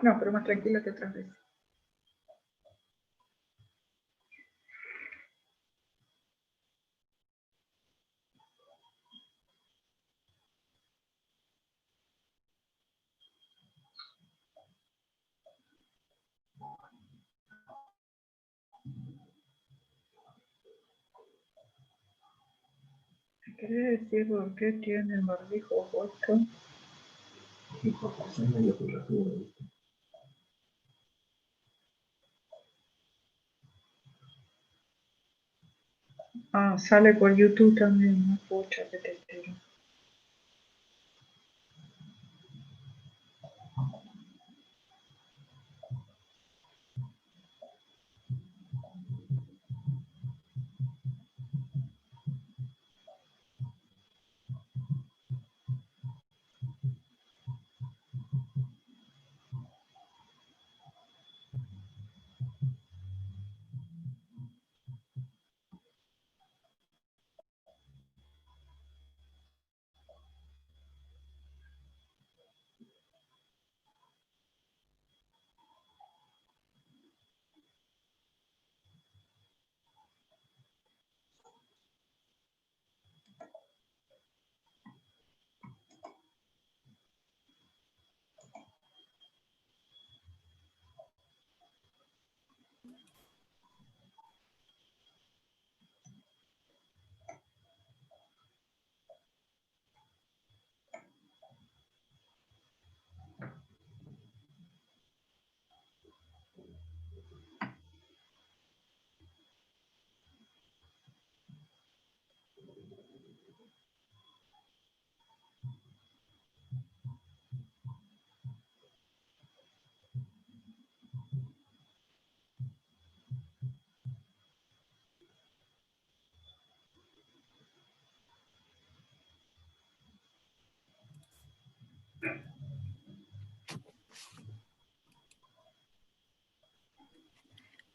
No, pero más tranquila que otras veces. ¿Querés decir por qué tiene el barbijo puesto? Sí, porque soy medio pelotudo, ¿viste? Ah, sale por YouTube también, no pucha que te entero.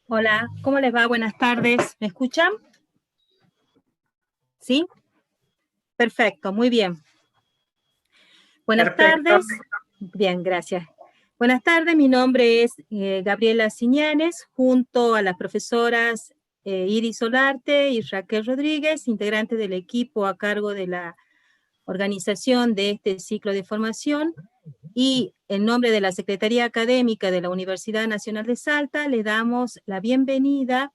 Hola, ¿cómo les va? Buenas tardes. ¿Me escuchan? ¿Sí? Perfecto, muy bien. Buenas tardes. Bien, gracias. Buenas tardes, mi nombre es Gabriela Ciñanes, junto a las profesoras Iris Solarte y Raquel Rodríguez, integrantes del equipo a cargo de la organización de este ciclo de formación, y en nombre de la Secretaría Académica de la Universidad Nacional de Salta, le damos la bienvenida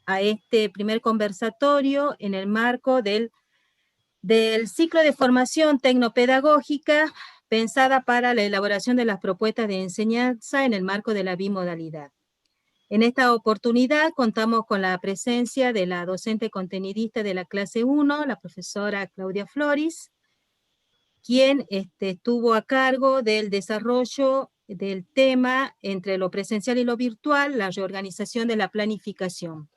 a este primer conversatorio en el marco del ciclo de formación tecnopedagógica pensada para la elaboración de las propuestas de enseñanza en el marco de la bimodalidad. En esta oportunidad contamos con la presencia de la docente contenidista de la clase 1, la profesora Claudia Floris, quien estuvo a cargo del desarrollo del tema entre lo presencial y lo virtual, la reorganización de la planificación.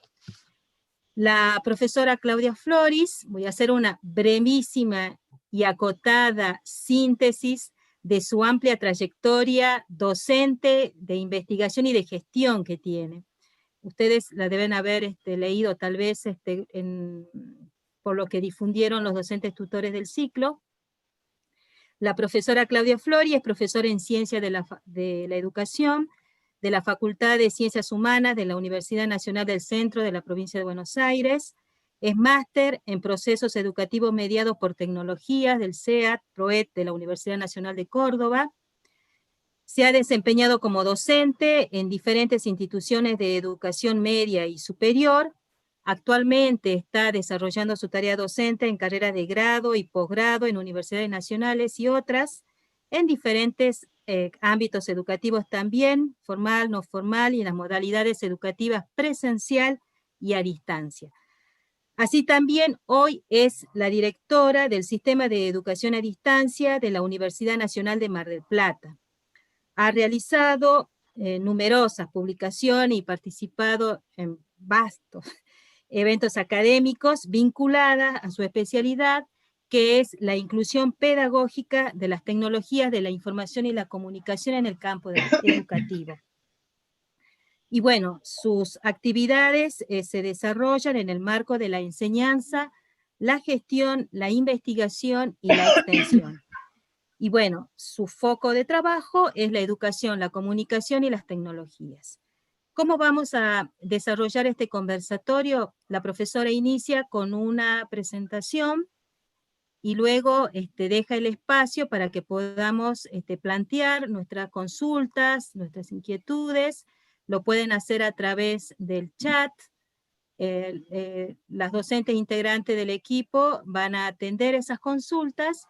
La profesora Claudia Floris, voy a hacer una brevísima y acotada síntesis de su amplia trayectoria docente, de investigación y de gestión que tiene. Ustedes la deben haber leído tal vez por lo que difundieron los docentes tutores del ciclo. La profesora Claudia Floris es profesora en Ciencia de la Educación de la Facultad de Ciencias Humanas de la Universidad Nacional del Centro de la Provincia de Buenos Aires. Es máster en Procesos Educativos Mediados por Tecnologías del CEAT, PROET de la Universidad Nacional de Córdoba. Se ha desempeñado como docente en diferentes instituciones de educación media y superior. Actualmente está desarrollando su tarea docente en carreras de grado y posgrado en universidades nacionales y otras, en diferentes ámbitos educativos también, formal, no formal, y en las modalidades educativas presencial y a distancia. Así también hoy es la directora del Sistema de Educación a Distancia de la Universidad Nacional de Mar del Plata. Ha realizado numerosas publicaciones y participado en vastos eventos académicos vinculadas a su especialidad, que es la inclusión pedagógica de las tecnologías de la información y la comunicación en el campo educativo. Y bueno, sus actividades se desarrollan en el marco de la enseñanza la gestión, la investigación y la extensión. Y bueno, su foco de trabajo es la educación, la comunicación y las tecnologías. ¿Cómo vamos a desarrollar este conversatorio? La profesora inicia con una presentación y luego deja el espacio para que podamos plantear nuestras consultas, nuestras inquietudes. Lo pueden hacer a través del chat. Las docentes integrantes del equipo van a atender esas consultas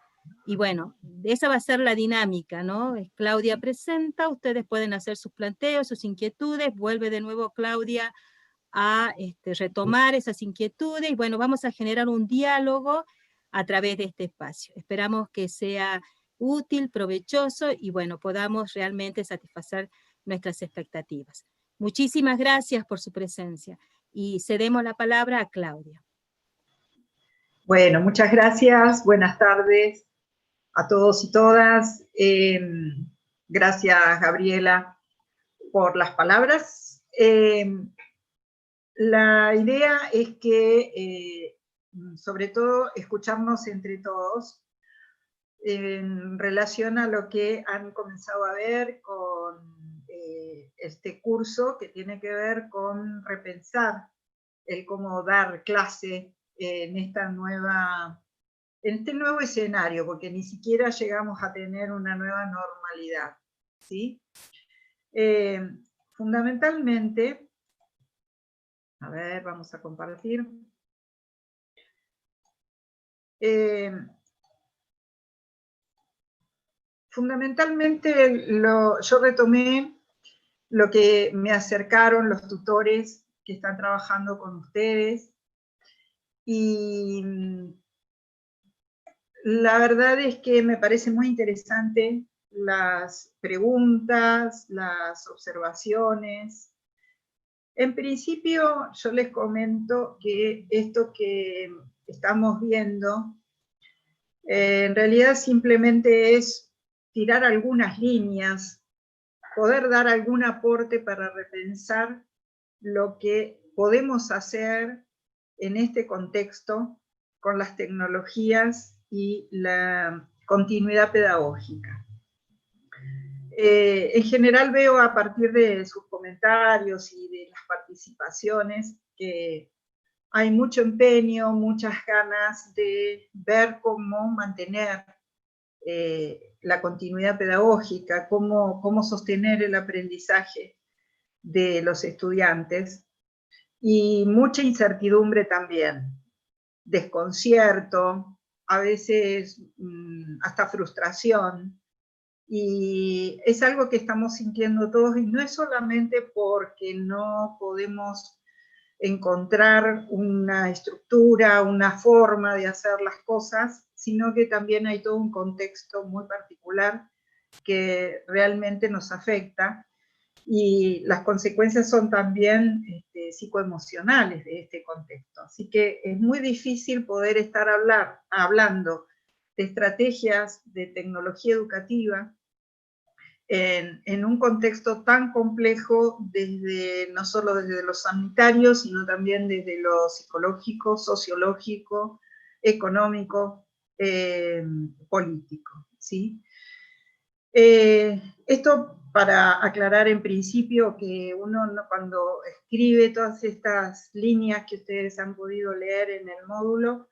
y bueno, esa va a ser la dinámica, ¿no? Claudia presenta, ustedes pueden hacer sus planteos, sus inquietudes, vuelve de nuevo Claudia a retomar esas inquietudes y bueno, vamos a generar un diálogo a través de este espacio. Esperamos que sea útil, provechoso y bueno, podamos realmente satisfacer nuestras expectativas. Muchísimas gracias por su presencia y cedemos la palabra a Claudia. Bueno, muchas gracias, buenas tardes a todos y todas. Gracias, Gabriela, por las palabras. La idea es que, sobre todo, escucharnos entre todos en relación a lo que han comenzado a ver con este curso que tiene que ver con repensar el cómo dar clase en este nuevo escenario, porque ni siquiera llegamos a tener una nueva normalidad, ¿sí? Fundamentalmente, a ver, vamos a compartir. Fundamentalmente yo retomé lo que me acercaron los tutores que están trabajando con ustedes, y la verdad es que me parece muy interesante las preguntas, las observaciones. En principio, yo les comento que esto que estamos viendo, en realidad simplemente es tirar algunas líneas, poder dar algún aporte para repensar lo que podemos hacer en este contexto con las tecnologías y la continuidad pedagógica. En general veo a partir de sus comentarios y de las participaciones que hay mucho empeño, muchas ganas de ver cómo mantener la continuidad pedagógica, cómo sostener el aprendizaje de los estudiantes, y mucha incertidumbre también, desconcierto, a veces hasta frustración, y es algo que estamos sintiendo todos, y no es solamente porque no podemos encontrar una estructura, una forma de hacer las cosas, sino que también hay todo un contexto muy particular que realmente nos afecta, y las consecuencias son también psicoemocionales de este contexto. Así que es muy difícil poder estar hablando de estrategias de tecnología educativa en un contexto tan complejo, no solo desde lo sanitario, sino también desde lo psicológico, sociológico, económico, político, ¿sí? Esto para aclarar en principio que uno cuando escribe todas estas líneas que ustedes han podido leer en el módulo,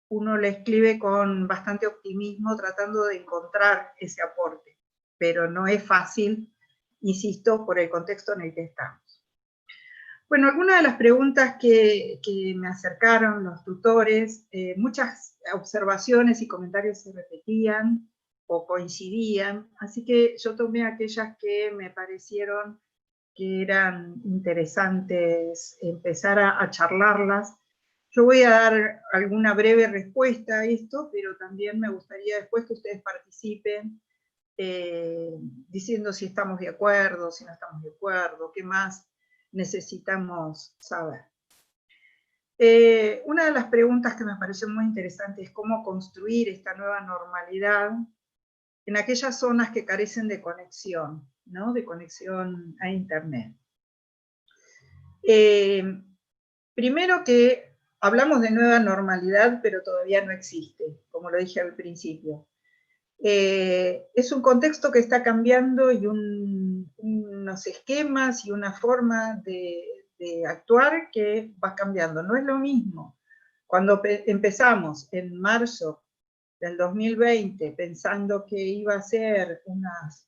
uno le escribe con bastante optimismo tratando de encontrar ese aporte, pero no es fácil, insisto, por el contexto en el que estamos. Bueno, algunas de las preguntas que me acercaron los tutores, muchas observaciones y comentarios se repetían o coincidían, así que yo tomé aquellas que me parecieron que eran interesantes empezar a charlarlas. Yo voy a dar alguna breve respuesta a esto, pero también me gustaría después que ustedes participen diciendo si estamos de acuerdo, si no estamos de acuerdo, qué más necesitamos saber. Una de las preguntas que me pareció muy interesante es cómo construir esta nueva normalidad en aquellas zonas que carecen de conexión, ¿no? De conexión a Internet. Primero que hablamos de nueva normalidad, pero todavía no existe, como lo dije al principio. Es un contexto que está cambiando y unos esquemas y una forma de actuar que va cambiando. No es lo mismo. Cuando empezamos en marzo del 2020, pensando que iba a ser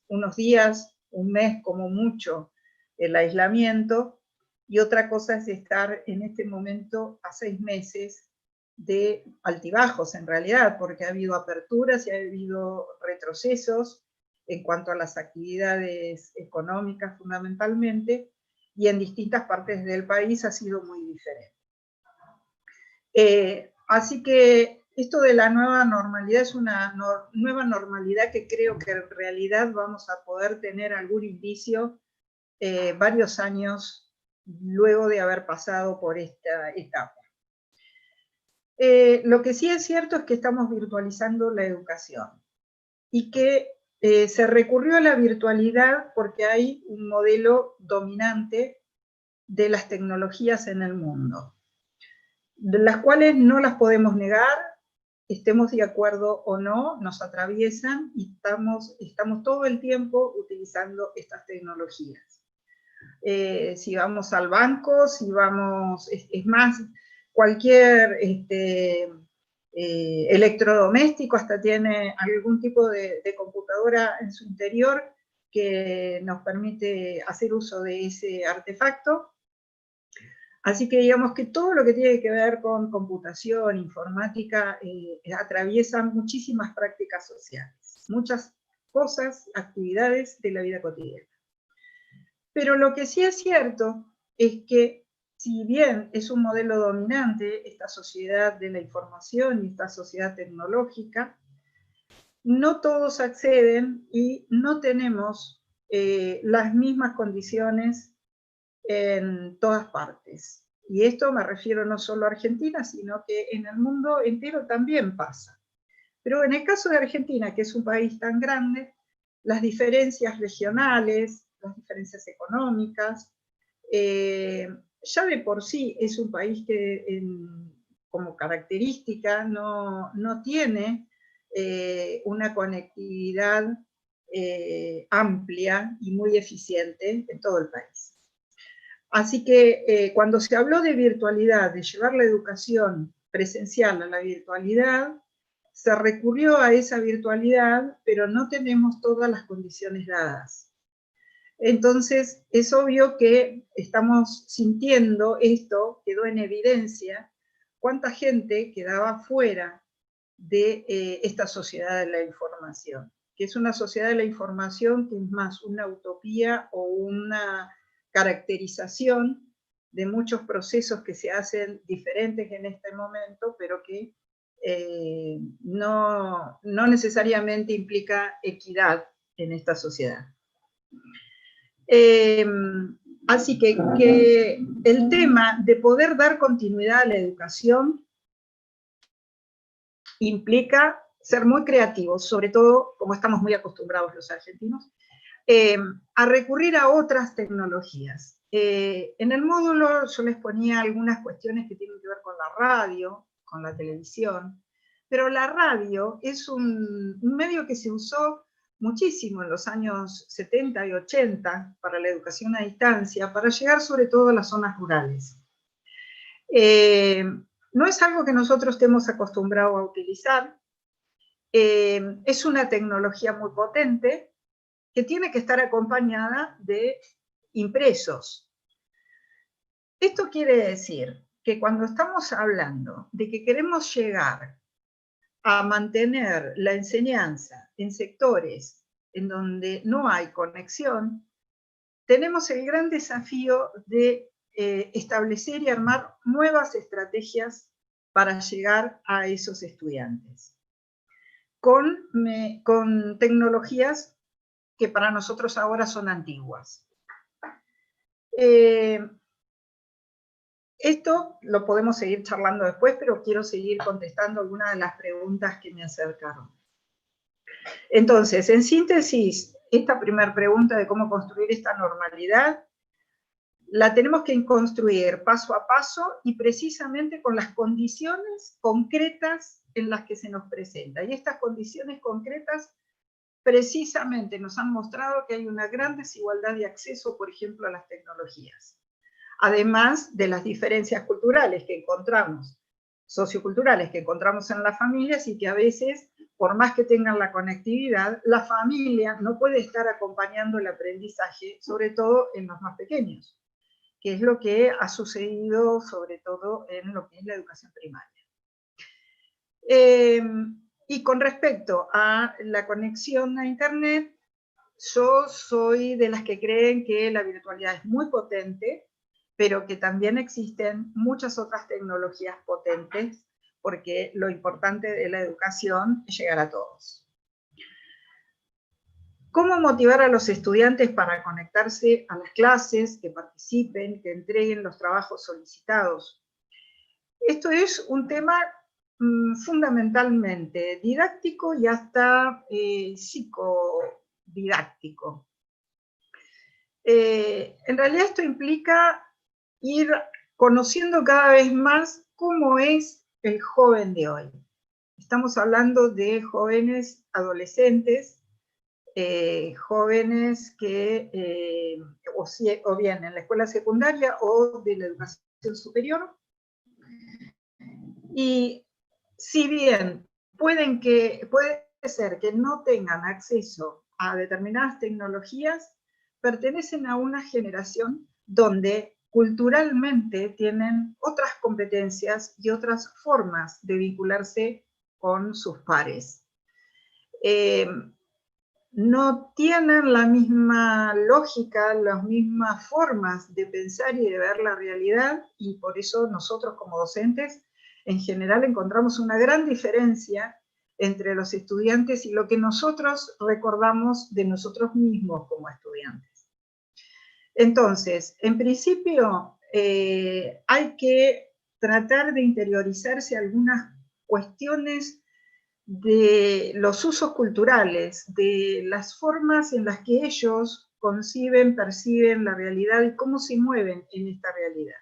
unos días, un mes como mucho, el aislamiento, y otra cosa es estar en este momento a 6 meses de altibajos en realidad, porque ha habido aperturas y ha habido retrocesos en cuanto a las actividades económicas fundamentalmente, y en distintas partes del país ha sido muy diferente. Así que esto de la nueva normalidad es una nueva normalidad que creo que en realidad vamos a poder tener algún indicio varios años luego de haber pasado por esta etapa. Lo que sí es cierto es que estamos virtualizando la educación y que se recurrió a la virtualidad porque hay un modelo dominante de las tecnologías en el mundo, de las cuales no las podemos negar, estemos de acuerdo o no, nos atraviesan y estamos todo el tiempo utilizando estas tecnologías. Si vamos al banco, si vamos, es más, cualquier electrodoméstico hasta tiene algún tipo de computadora en su interior que nos permite hacer uso de ese artefacto. Así que digamos que todo lo que tiene que ver con computación, informática, atraviesa muchísimas prácticas sociales, muchas cosas, actividades de la vida cotidiana. Pero lo que sí es cierto es que si bien es un modelo dominante esta sociedad de la información y esta sociedad tecnológica, no todos acceden y no tenemos las mismas condiciones en todas partes. Y esto me refiero no solo a Argentina, sino que en el mundo entero también pasa. Pero en el caso de Argentina, que es un país tan grande, las diferencias regionales, las diferencias económicas, ya de por sí es un país que como característica no tiene una conectividad amplia y muy eficiente en todo el país. Así que cuando se habló de virtualidad, de llevar la educación presencial a la virtualidad, se recurrió a esa virtualidad, pero no tenemos todas las condiciones dadas. Entonces, es obvio que estamos sintiendo esto, quedó en evidencia, cuánta gente quedaba fuera de esta sociedad de la información, que es una sociedad de la información que es más una utopía o una caracterización de muchos procesos que se hacen diferentes en este momento, pero que no necesariamente implica equidad en esta sociedad. Así que el tema de poder dar continuidad a la educación implica ser muy creativos, sobre todo, como estamos muy acostumbrados los argentinos, a recurrir a otras tecnologías. En el módulo yo les ponía algunas cuestiones que tienen que ver con la radio, con la televisión, pero la radio es un medio que se usó muchísimo en los años 70 y 80 para la educación a distancia, para llegar sobre todo a las zonas rurales. No es algo que nosotros estemos acostumbrados a utilizar, es una tecnología muy potente que tiene que estar acompañada de impresos. Esto quiere decir que cuando estamos hablando de que queremos llegar a mantener la enseñanza en sectores en donde no hay conexión, tenemos el gran desafío de establecer y armar nuevas estrategias para llegar a esos estudiantes, con tecnologías que para nosotros ahora son antiguas. Esto lo podemos seguir charlando después, pero quiero seguir contestando algunas de las preguntas que me acercaron. Entonces, en síntesis, esta primera pregunta de cómo construir esta normalidad, la tenemos que construir paso a paso y precisamente con las condiciones concretas en las que se nos presenta. Y estas condiciones concretas precisamente nos han mostrado que hay una gran desigualdad de acceso, por ejemplo, a las tecnologías. Además de las diferencias culturales que encontramos, socioculturales que encontramos en las familias y que a veces, por más que tengan la conectividad, la familia no puede estar acompañando el aprendizaje, sobre todo en los más pequeños, que es lo que ha sucedido sobre todo en lo que es la educación primaria. Y con respecto a la conexión a Internet, yo soy de las que creen que la virtualidad es muy potente, pero que también existen muchas otras tecnologías potentes, porque lo importante de la educación es llegar a todos. ¿Cómo motivar a los estudiantes para conectarse a las clases, que participen, que entreguen los trabajos solicitados? Esto es un tema fundamentalmente didáctico y hasta psicodidáctico. En realidad esto implica ir conociendo cada vez más cómo es el joven de hoy. Estamos hablando de jóvenes adolescentes, jóvenes que, o bien en la escuela secundaria o de la educación superior. Y si bien puede ser que no tengan acceso a determinadas tecnologías, pertenecen a una generación donde culturalmente tienen otras competencias y otras formas de vincularse con sus pares. No tienen la misma lógica, las mismas formas de pensar y de ver la realidad, y por eso nosotros como docentes en general encontramos una gran diferencia entre los estudiantes y lo que nosotros recordamos de nosotros mismos como estudiantes. Entonces, en principio, hay que tratar de interiorizarse algunas cuestiones de los usos culturales, de las formas en las que ellos conciben, perciben la realidad y cómo se mueven en esta realidad.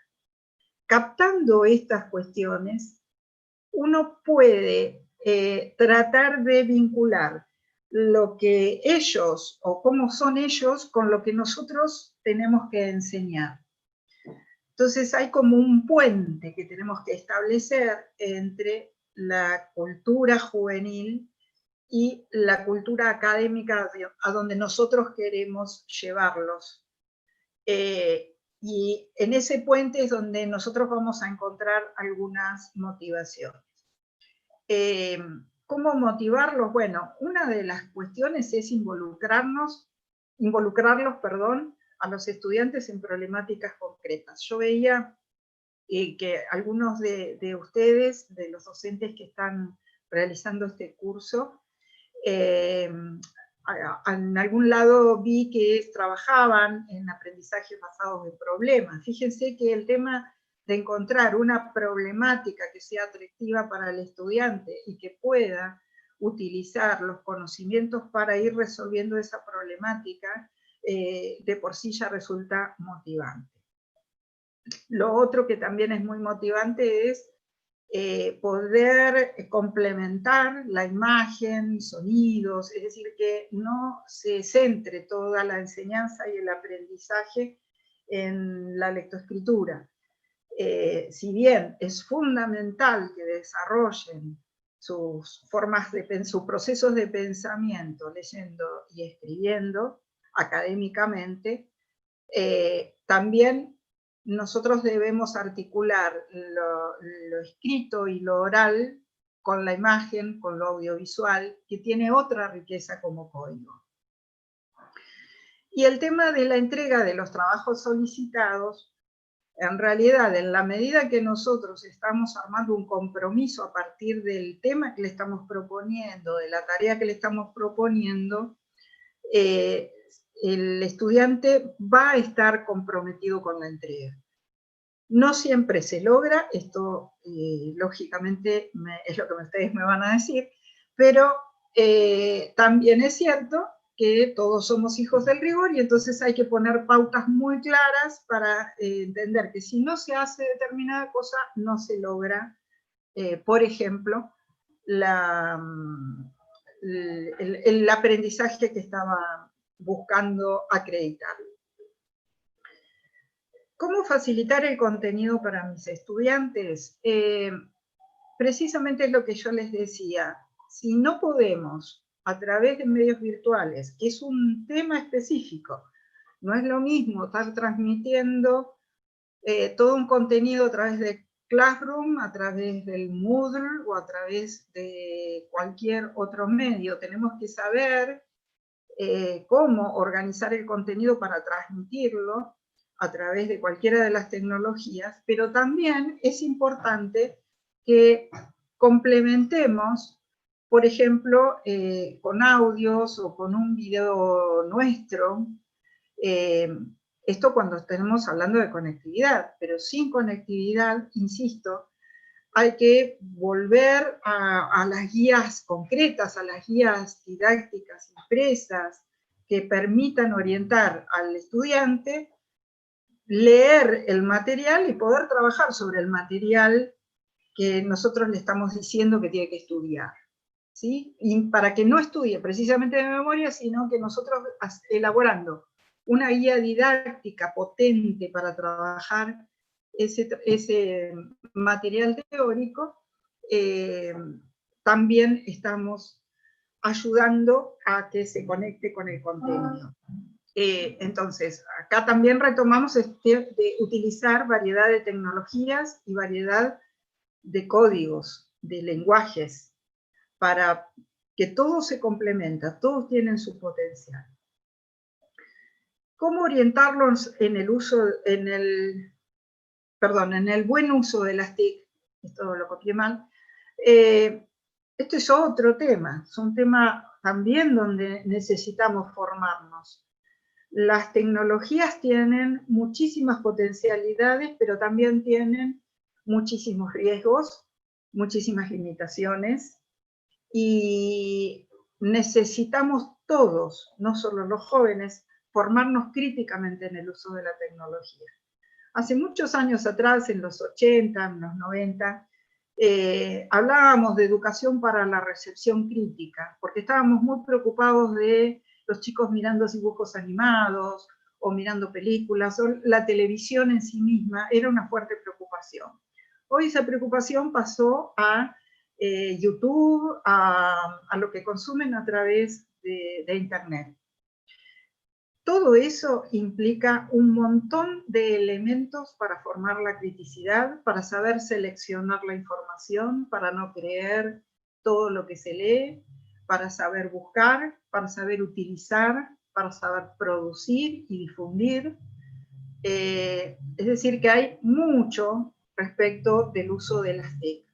Captando estas cuestiones, uno puede tratar de vincular lo que ellos o cómo son ellos con lo que nosotros tenemos que enseñar. Entonces hay como un puente que tenemos que establecer entre la cultura juvenil y la cultura académica a donde nosotros queremos llevarlos. Y en ese puente es donde nosotros vamos a encontrar algunas motivaciones. ¿Cómo motivarlos? Bueno, una de las cuestiones es involucrarlos, a los estudiantes en problemáticas concretas. Yo veía que algunos de ustedes, de los docentes que están realizando este curso, en algún lado vi que trabajaban en aprendizajes basados en problemas. Fíjense que el tema de encontrar una problemática que sea atractiva para el estudiante y que pueda utilizar los conocimientos para ir resolviendo esa problemática, de por sí ya resulta motivante. Lo otro que también es muy motivante es poder complementar la imagen, sonidos, es decir, que no se centre toda la enseñanza y el aprendizaje en la lectoescritura. Si bien es fundamental que desarrollen sus procesos de pensamiento, leyendo y escribiendo académicamente, también nosotros debemos articular lo escrito y lo oral con la imagen, con lo audiovisual, que tiene otra riqueza como código. Y el tema de la entrega de los trabajos solicitados, en realidad, en la medida que nosotros estamos armando un compromiso a partir del tema que le estamos proponiendo, de la tarea que le estamos proponiendo, el estudiante va a estar comprometido con la entrega. No siempre se logra, esto lógicamente es lo que ustedes me van a decir, pero también es cierto que todos somos hijos del rigor y entonces hay que poner pautas muy claras para entender que si no se hace determinada cosa, no se logra, por ejemplo, el aprendizaje que estaba buscando acreditar. ¿Cómo facilitar el contenido para mis estudiantes? Precisamente es lo que yo les decía. Si no podemos, a través de medios virtuales, que es un tema específico, no es lo mismo estar transmitiendo todo un contenido a través de Classroom, a través del Moodle o a través de cualquier otro medio. Tenemos que saber cómo organizar el contenido para transmitirlo a través de cualquiera de las tecnologías, pero también es importante que complementemos, por ejemplo, con audios o con un video nuestro, esto cuando estemos hablando de conectividad, pero sin conectividad, insisto, hay que volver a las guías concretas, a las guías didácticas impresas, que permitan orientar al estudiante, leer el material y poder trabajar sobre el material que nosotros le estamos diciendo que tiene que estudiar, ¿sí? Y para que no estudie precisamente de memoria, sino que nosotros, elaborando una guía didáctica potente para trabajar ese material teórico, también estamos ayudando a que se conecte con el contenido. Entonces, acá también retomamos de utilizar variedad de tecnologías y variedad de códigos, de lenguajes, para que todo se complementa, todos tienen su potencial. ¿Cómo orientarlos en el uso, en el buen uso de las TIC? Esto lo copié mal. Este es otro tema, es un tema también donde necesitamos formarnos. Las tecnologías tienen muchísimas potencialidades, pero también tienen muchísimos riesgos, muchísimas limitaciones, y necesitamos todos, no solo los jóvenes, formarnos críticamente en el uso de la tecnología. Hace muchos años atrás, en los 80, en los 90, hablábamos de educación para la recepción crítica, porque estábamos muy preocupados de los chicos mirando dibujos animados, o mirando películas, o la televisión en sí misma era una fuerte preocupación. Hoy esa preocupación pasó a YouTube, a lo que consumen a través de Internet. Todo eso implica un montón de elementos para formar la criticidad, para saber seleccionar la información, para no creer todo lo que se lee, para saber buscar, para saber utilizar, para saber producir y difundir. Es decir, que hay mucho respecto del uso de las TIC.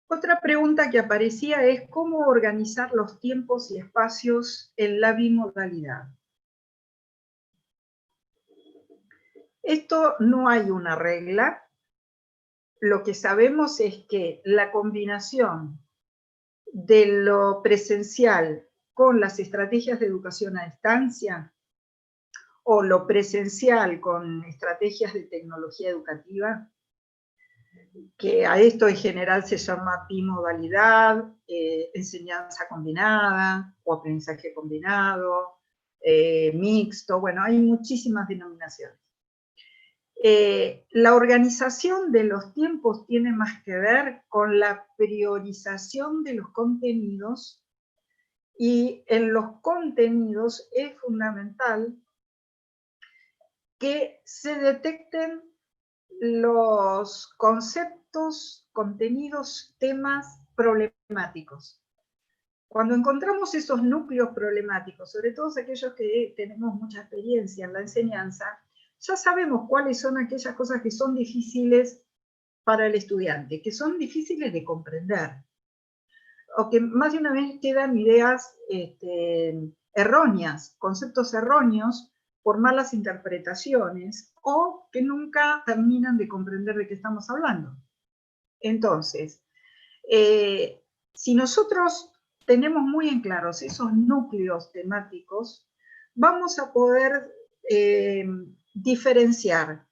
Otra pregunta que aparecía es cómo organizar los tiempos y espacios en la bimodalidad. Esto no hay una regla. Lo que sabemos es que la combinación de lo presencial con las estrategias de educación a distancia, o lo presencial con estrategias de tecnología educativa, que a esto en general se llama bimodalidad, enseñanza combinada o aprendizaje combinado, mixto, bueno, hay muchísimas denominaciones. La organización de los tiempos tiene más que ver con la priorización de los contenidos, y en los contenidos es fundamental que se detecten los conceptos, contenidos, temas problemáticos. Cuando encontramos esos núcleos problemáticos, sobre todo aquellos que tenemos mucha experiencia en la enseñanza, ya sabemos cuáles son aquellas cosas que son difíciles para el estudiante, que son difíciles de comprender, o que más de una vez quedan ideas erróneas, conceptos erróneos, por malas interpretaciones, o que nunca terminan de comprender de qué estamos hablando. Entonces, si nosotros tenemos muy en claros esos núcleos temáticos, vamos a poder diferenciar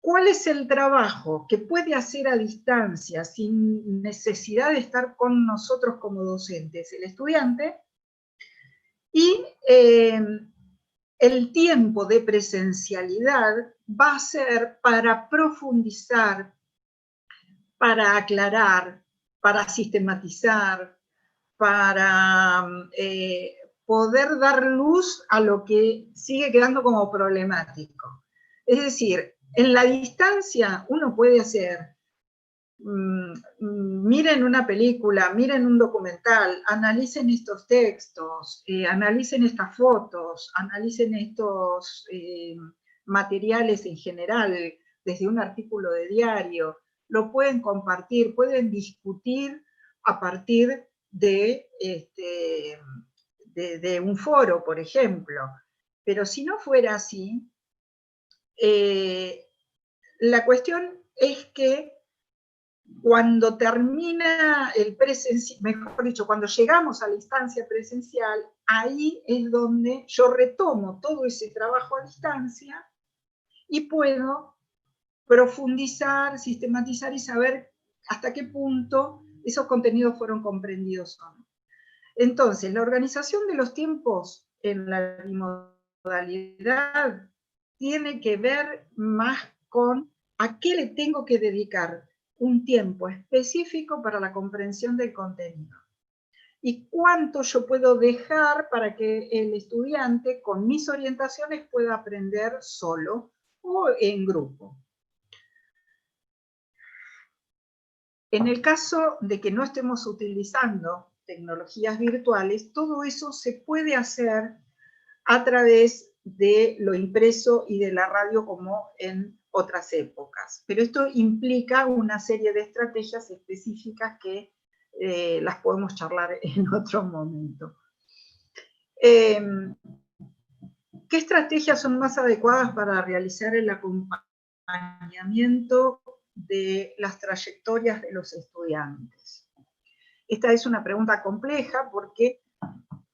cuál es el trabajo que puede hacer a distancia sin necesidad de estar con nosotros como docentes, el estudiante, y el tiempo de presencialidad va a ser para profundizar, para aclarar, para sistematizar, para poder dar luz a lo que sigue quedando como problemático. Es decir, en la distancia uno puede hacer, miren una película, miren un documental, analicen estos textos, analicen estas fotos, analicen estos materiales en general, desde un artículo de diario, lo pueden compartir, pueden discutir a partir de un foro, por ejemplo. Pero si no fuera así, la cuestión es que cuando termina el presencial, mejor dicho, cuando llegamos a la instancia presencial, ahí es donde yo retomo todo ese trabajo a distancia y puedo profundizar, sistematizar y saber hasta qué punto esos contenidos fueron comprendidos o no. Entonces, la organización de los tiempos en la bimodalidad tiene que ver más con a qué le tengo que dedicar un tiempo específico para la comprensión del contenido. Y cuánto yo puedo dejar para que el estudiante, con mis orientaciones, pueda aprender solo o en grupo. En el caso de que no estemos utilizando tecnologías virtuales, todo eso se puede hacer a través de lo impreso y de la radio como en otras épocas. Pero esto implica una serie de estrategias específicas que las podemos charlar en otro momento. ¿Qué estrategias son más adecuadas para realizar el acompañamiento de las trayectorias de los estudiantes? Esta es una pregunta compleja porque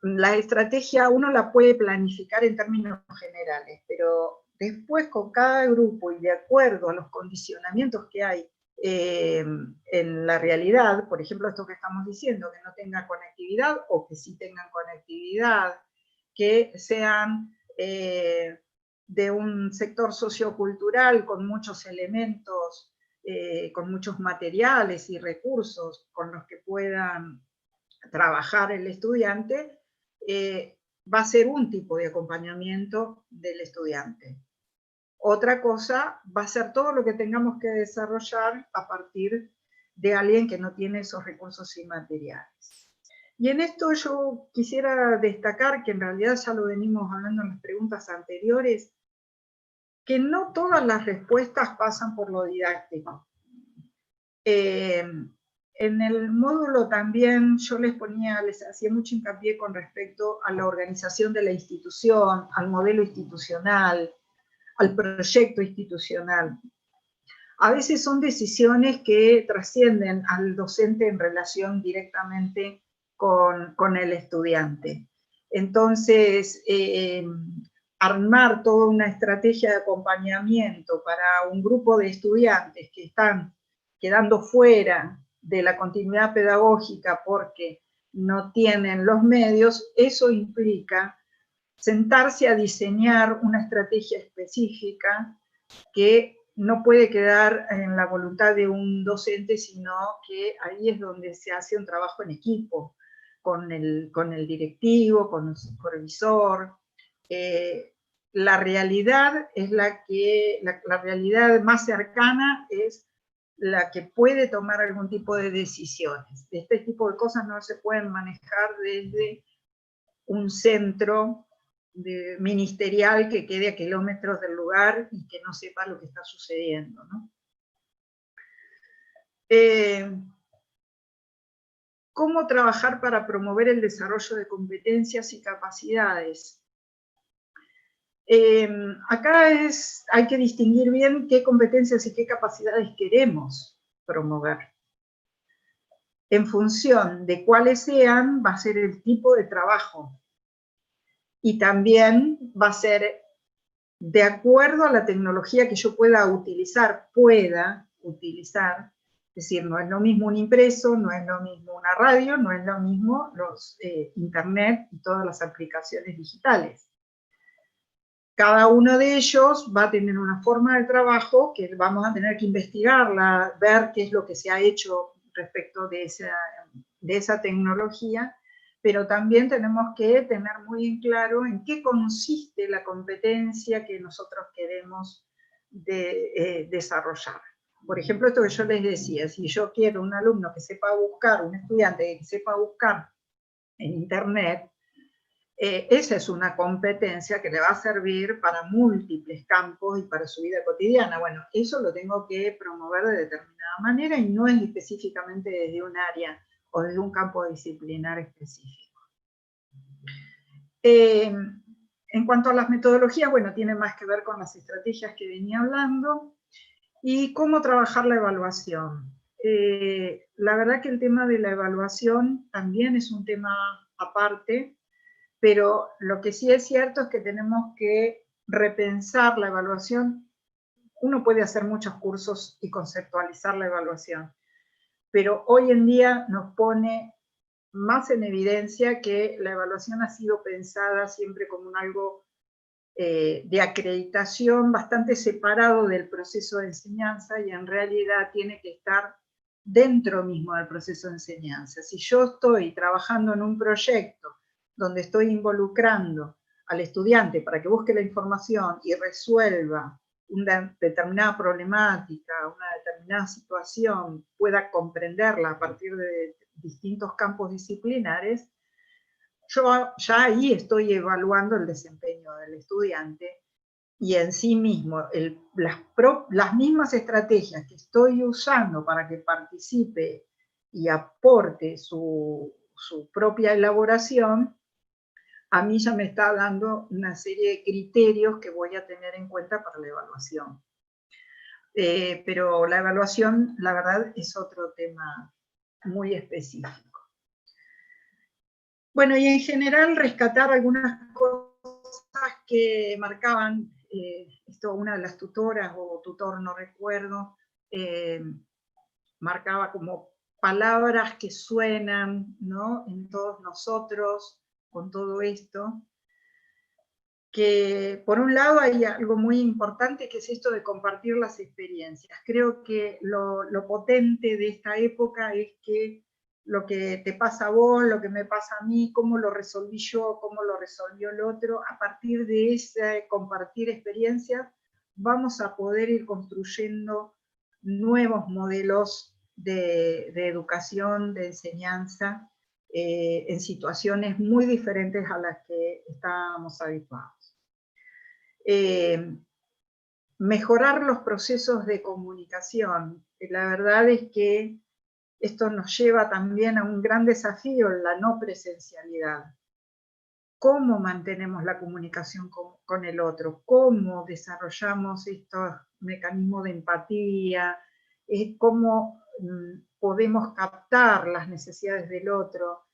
la estrategia uno la puede planificar en términos generales, pero después con cada grupo y de acuerdo a los condicionamientos que hay en la realidad, por ejemplo, esto que estamos diciendo, que no tenga conectividad o que sí tengan conectividad, que sean de un sector sociocultural con muchos elementos, con muchos materiales y recursos con los que puedan trabajar el estudiante, va a ser un tipo de acompañamiento del estudiante. Otra cosa va a ser todo lo que tengamos que desarrollar a partir de alguien que no tiene esos recursos inmateriales. Y en esto yo quisiera destacar, que en realidad ya lo venimos hablando en las preguntas anteriores, que no todas las respuestas pasan por lo didáctico. En el módulo también yo les hacía mucho hincapié con respecto a la organización de la institución, al modelo institucional, al proyecto institucional. A veces son decisiones que trascienden al docente en relación directamente con el estudiante. Entonces, armar toda una estrategia de acompañamiento para un grupo de estudiantes que están quedando fuera de la continuidad pedagógica porque no tienen los medios, eso implica sentarse a diseñar una estrategia específica que no puede quedar en la voluntad de un docente, sino que ahí es donde se hace un trabajo en equipo, con el directivo, con el supervisor. La realidad es la realidad más cercana es la que puede tomar algún tipo de decisiones. Este tipo de cosas no se pueden manejar desde un centro ministerial que quede a kilómetros del lugar y que no sepa lo que está sucediendo, ¿no? ¿Cómo trabajar para promover el desarrollo de competencias y capacidades? Acá hay que distinguir bien qué competencias y qué capacidades queremos promover. En función de cuáles sean, va a ser el tipo de trabajo. Y también va a ser de acuerdo a la tecnología que yo pueda utilizar, es decir, no es lo mismo un impreso, no es lo mismo una radio, no es lo mismo los internet y todas las aplicaciones digitales. Cada uno de ellos va a tener una forma de trabajo que vamos a tener que investigarla, ver qué es lo que se ha hecho respecto de esa tecnología, pero también tenemos que tener muy en claro en qué consiste la competencia que nosotros queremos desarrollar. Por ejemplo, esto que yo les decía, si yo quiero un alumno que sepa buscar, un estudiante que sepa buscar en Internet, esa es una competencia que le va a servir para múltiples campos y para su vida cotidiana. Bueno, eso lo tengo que promover de determinada manera y no es específicamente desde un área o desde un campo disciplinar específico. En cuanto a las metodologías, bueno, tiene más que ver con las estrategias que venía hablando y cómo trabajar la evaluación. La verdad que el tema de la evaluación también es un tema aparte, pero lo que sí es cierto es que tenemos que repensar la evaluación. Uno puede hacer muchos cursos y conceptualizar la evaluación, pero hoy en día nos pone más en evidencia que la evaluación ha sido pensada siempre como algo de acreditación bastante separado del proceso de enseñanza y en realidad tiene que estar dentro mismo del proceso de enseñanza. Si yo estoy trabajando en un proyecto donde estoy involucrando al estudiante para que busque la información y resuelva una determinada problemática, una determinada situación, pueda comprenderla a partir de distintos campos disciplinares, yo ya ahí estoy evaluando el desempeño del estudiante y en sí mismo las mismas estrategias que estoy usando para que participe y aporte su propia elaboración, a mí ya me está dando una serie de criterios que voy a tener en cuenta para la evaluación. Pero la evaluación, la verdad, es otro tema muy específico. Bueno, y en general rescatar algunas cosas que marcaban, esto una de las tutoras o tutor, no recuerdo, marcaba como palabras que suenan, ¿no?, en todos nosotros con todo esto, que por un lado hay algo muy importante que es esto de compartir las experiencias. Creo que lo potente de esta época es que lo que te pasa a vos, lo que me pasa a mí, cómo lo resolví yo, cómo lo resolvió el otro, a partir de ese compartir experiencias vamos a poder ir construyendo nuevos modelos de educación, de enseñanza, en situaciones muy diferentes a las que estábamos habituados. Mejorar los procesos de comunicación. La verdad es que esto nos lleva también a un gran desafío en la no presencialidad. ¿Cómo mantenemos la comunicación con el otro? ¿Cómo desarrollamos estos mecanismos de empatía? ¿Cómo podemos captar las necesidades del otro?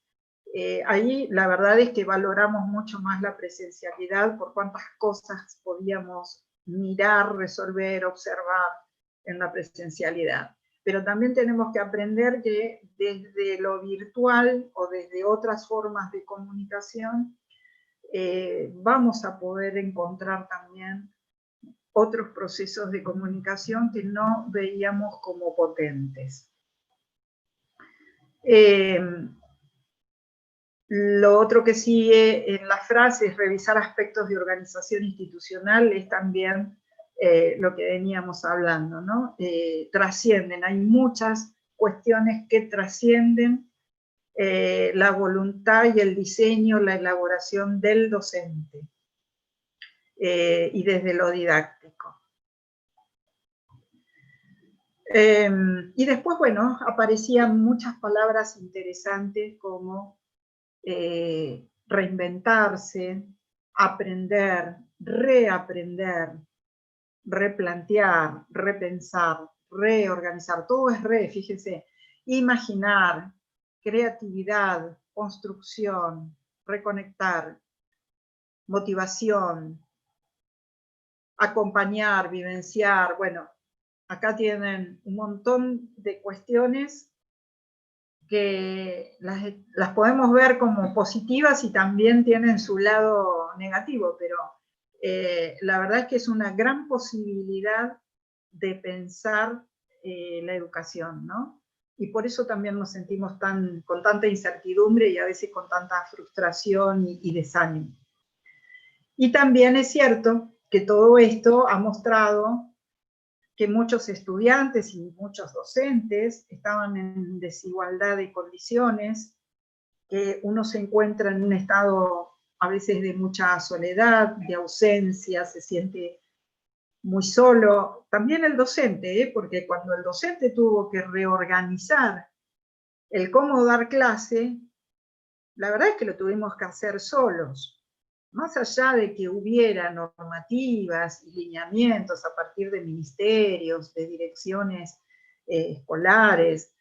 Ahí la verdad es que valoramos mucho más la presencialidad por cuántas cosas podíamos mirar, resolver, observar en la presencialidad. Pero también tenemos que aprender que desde lo virtual o desde otras formas de comunicación vamos a poder encontrar también otros procesos de comunicación que no veíamos como potentes. Lo otro que sigue en la frase es revisar aspectos de organización institucional, es también lo que veníamos hablando, ¿no? Trascienden, hay muchas cuestiones que trascienden la voluntad y el diseño, la elaboración del docente y desde lo didáctico. Y después, bueno, aparecían muchas palabras interesantes como reinventarse, aprender, reaprender, replantear, repensar, reorganizar, todo es fíjense, imaginar, creatividad, construcción, reconectar, motivación, acompañar, vivenciar, bueno, acá tienen un montón de cuestiones que las podemos ver como positivas y también tienen su lado negativo, pero la verdad es que es una gran posibilidad de pensar la educación, ¿no? Y por eso también nos sentimos con tanta incertidumbre y a veces con tanta frustración y desánimo. Y también es cierto que todo esto ha mostrado que muchos estudiantes y muchos docentes estaban en desigualdad de condiciones, que uno se encuentra en un estado a veces de mucha soledad, de ausencia, se siente muy solo. También el docente, porque cuando el docente tuvo que reorganizar el cómo dar clase, la verdad es que lo tuvimos que hacer solos. Más allá de que hubiera normativas y lineamientos a partir de ministerios, de direcciones escolares,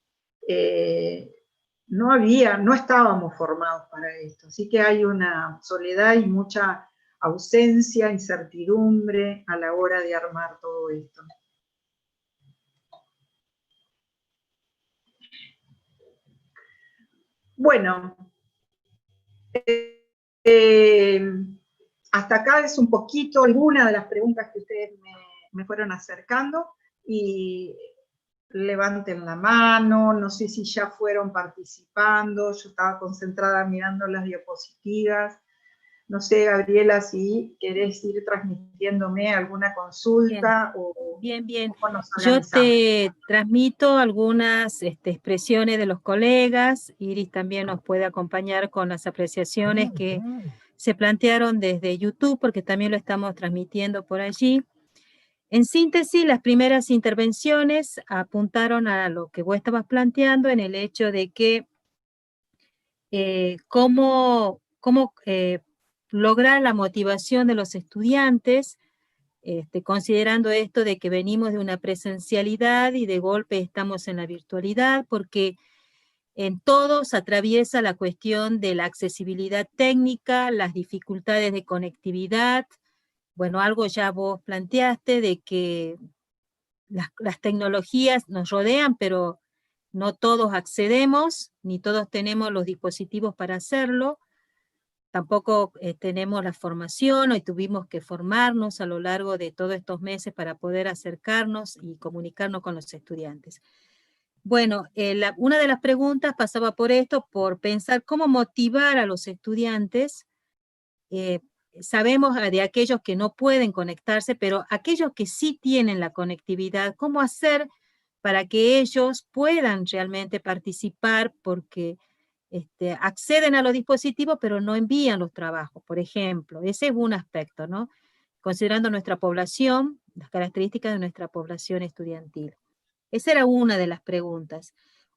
no estábamos formados para esto. Así que hay una soledad y mucha ausencia, incertidumbre a la hora de armar todo esto. Bueno, hasta acá es un poquito alguna de las preguntas que ustedes me fueron acercando, y levanten la mano, no sé si ya fueron participando, yo estaba concentrada mirando las diapositivas. No sé, Gabriela, si querés ir transmitiéndome alguna consulta. Bien, bien. ¿Cómo nos Yo organizamos? te transmito algunas expresiones de los colegas. Iris también nos puede acompañar con las apreciaciones que se plantearon desde YouTube, porque también lo estamos transmitiendo por allí. En síntesis, las primeras intervenciones apuntaron a lo que vos estabas planteando, en el hecho de que cómo lograr la motivación de los estudiantes, considerando esto de que venimos de una presencialidad y de golpe estamos en la virtualidad, porque en todos atraviesa la cuestión de la accesibilidad técnica, las dificultades de conectividad. Bueno, algo ya vos planteaste de que las tecnologías nos rodean, pero no todos accedemos, ni todos tenemos los dispositivos para hacerlo. Tampoco tenemos la formación, hoy tuvimos que formarnos a lo largo de todos estos meses para poder acercarnos y comunicarnos con los estudiantes. Bueno, una de las preguntas pasaba por esto, por pensar cómo motivar a los estudiantes. Sabemos de aquellos que no pueden conectarse, pero aquellos que sí tienen la conectividad, ¿cómo hacer para que ellos puedan realmente participar? Porque acceden a los dispositivos, pero no envían los trabajos, por ejemplo. Ese es un aspecto, ¿no? Considerando nuestra población, las características de nuestra población estudiantil. Esa era una de las preguntas.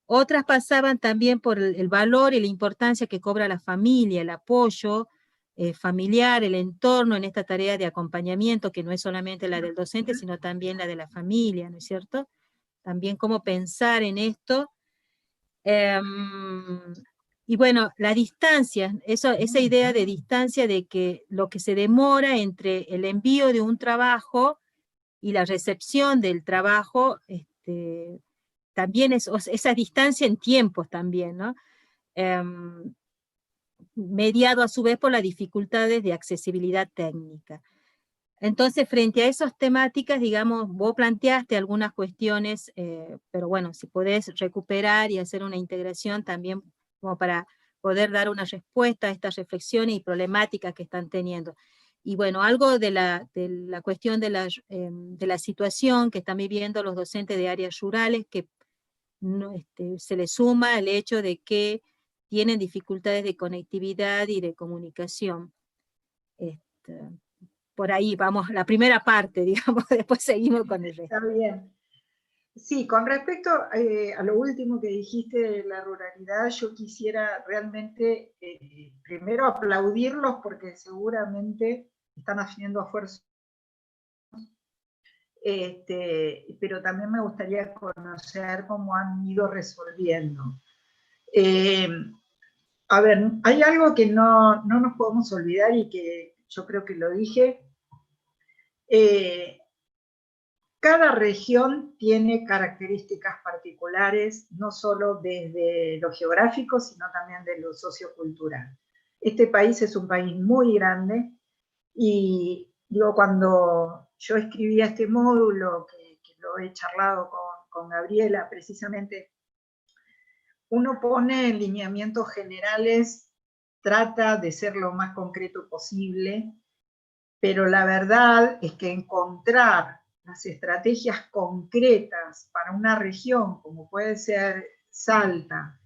Otras pasaban también por el valor y la importancia que cobra la familia, el apoyo familiar, el entorno en esta tarea de acompañamiento, que no es solamente la del docente, sino también la de la familia, ¿no es cierto? También cómo pensar en esto. Y bueno, la distancia, esa idea de distancia, de que lo que se demora entre el envío de un trabajo y la recepción del trabajo, también es esa distancia en tiempos también, ¿no? Mediado a su vez por las dificultades de accesibilidad técnica. Entonces, frente a esas temáticas, digamos, vos planteaste algunas cuestiones, pero bueno, si podés recuperar y hacer una integración también como para poder dar una respuesta a estas reflexiones y problemáticas que están teniendo. Y bueno, algo de la cuestión de la situación que están viviendo los docentes de áreas rurales, que no, se le suma el hecho de que tienen dificultades de conectividad y de comunicación. Por ahí vamos, la primera parte, digamos, después seguimos con el resto. Está bien. Sí, con respecto a lo último que dijiste de la ruralidad, yo quisiera realmente primero aplaudirlos porque seguramente están haciendo esfuerzos pero también me gustaría conocer cómo han ido resolviendo. A ver, hay algo que no nos podemos olvidar y que yo creo que lo dije. Cada región tiene características particulares, no solo desde lo geográfico, sino también de lo sociocultural. Este país es un país muy grande y digo, cuando yo escribía este módulo, que lo he charlado con Gabriela precisamente, uno pone en lineamientos generales, trata de ser lo más concreto posible, pero la verdad es que encontrar las estrategias concretas para una región, como puede ser Salta,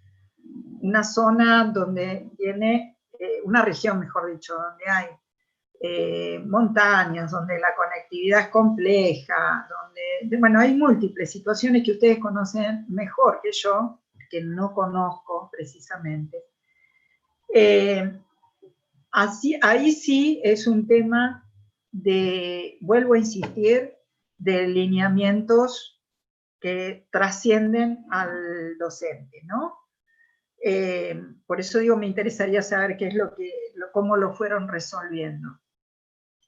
una zona donde tiene, una región mejor dicho, donde hay montañas, donde la conectividad es compleja, donde, bueno, hay múltiples situaciones que ustedes conocen mejor que yo, que no conozco precisamente. Ahí sí es un tema de, vuelvo a insistir, de lineamientos que trascienden al docente, ¿no? Por eso digo, me interesaría saber qué es cómo lo fueron resolviendo.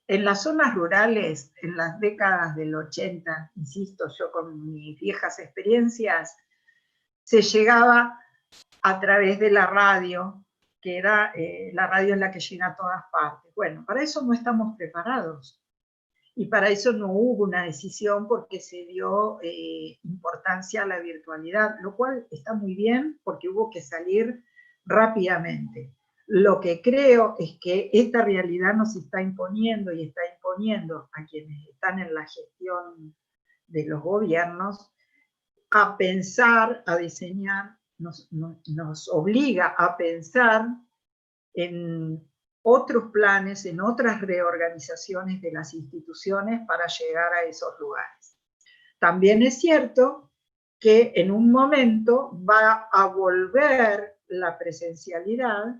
En las zonas rurales, en las décadas del 80, insisto, yo con mis viejas experiencias, se llegaba a través de la radio, que era, la radio es la que llega a todas partes. Bueno, para eso no estamos preparados. Y para eso no hubo una decisión porque se dio importancia a la virtualidad, lo cual está muy bien porque hubo que salir rápidamente. Lo que creo es que esta realidad nos está imponiendo y está imponiendo a quienes están en la gestión de los gobiernos a pensar, a diseñar, nos obliga a pensar en otros planes, en otras reorganizaciones de las instituciones para llegar a esos lugares. También es cierto que en un momento va a volver la presencialidad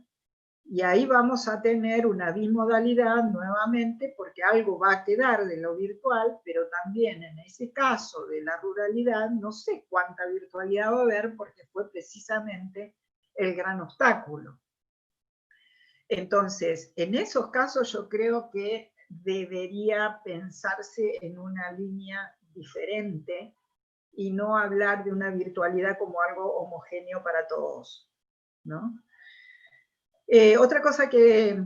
y ahí vamos a tener una bimodalidad nuevamente porque algo va a quedar de lo virtual, pero también en ese caso de la ruralidad no sé cuánta virtualidad va a haber porque fue precisamente el gran obstáculo. Entonces, en esos casos yo creo que debería pensarse en una línea diferente y no hablar de una virtualidad como algo homogéneo para todos, ¿no? Otra cosa que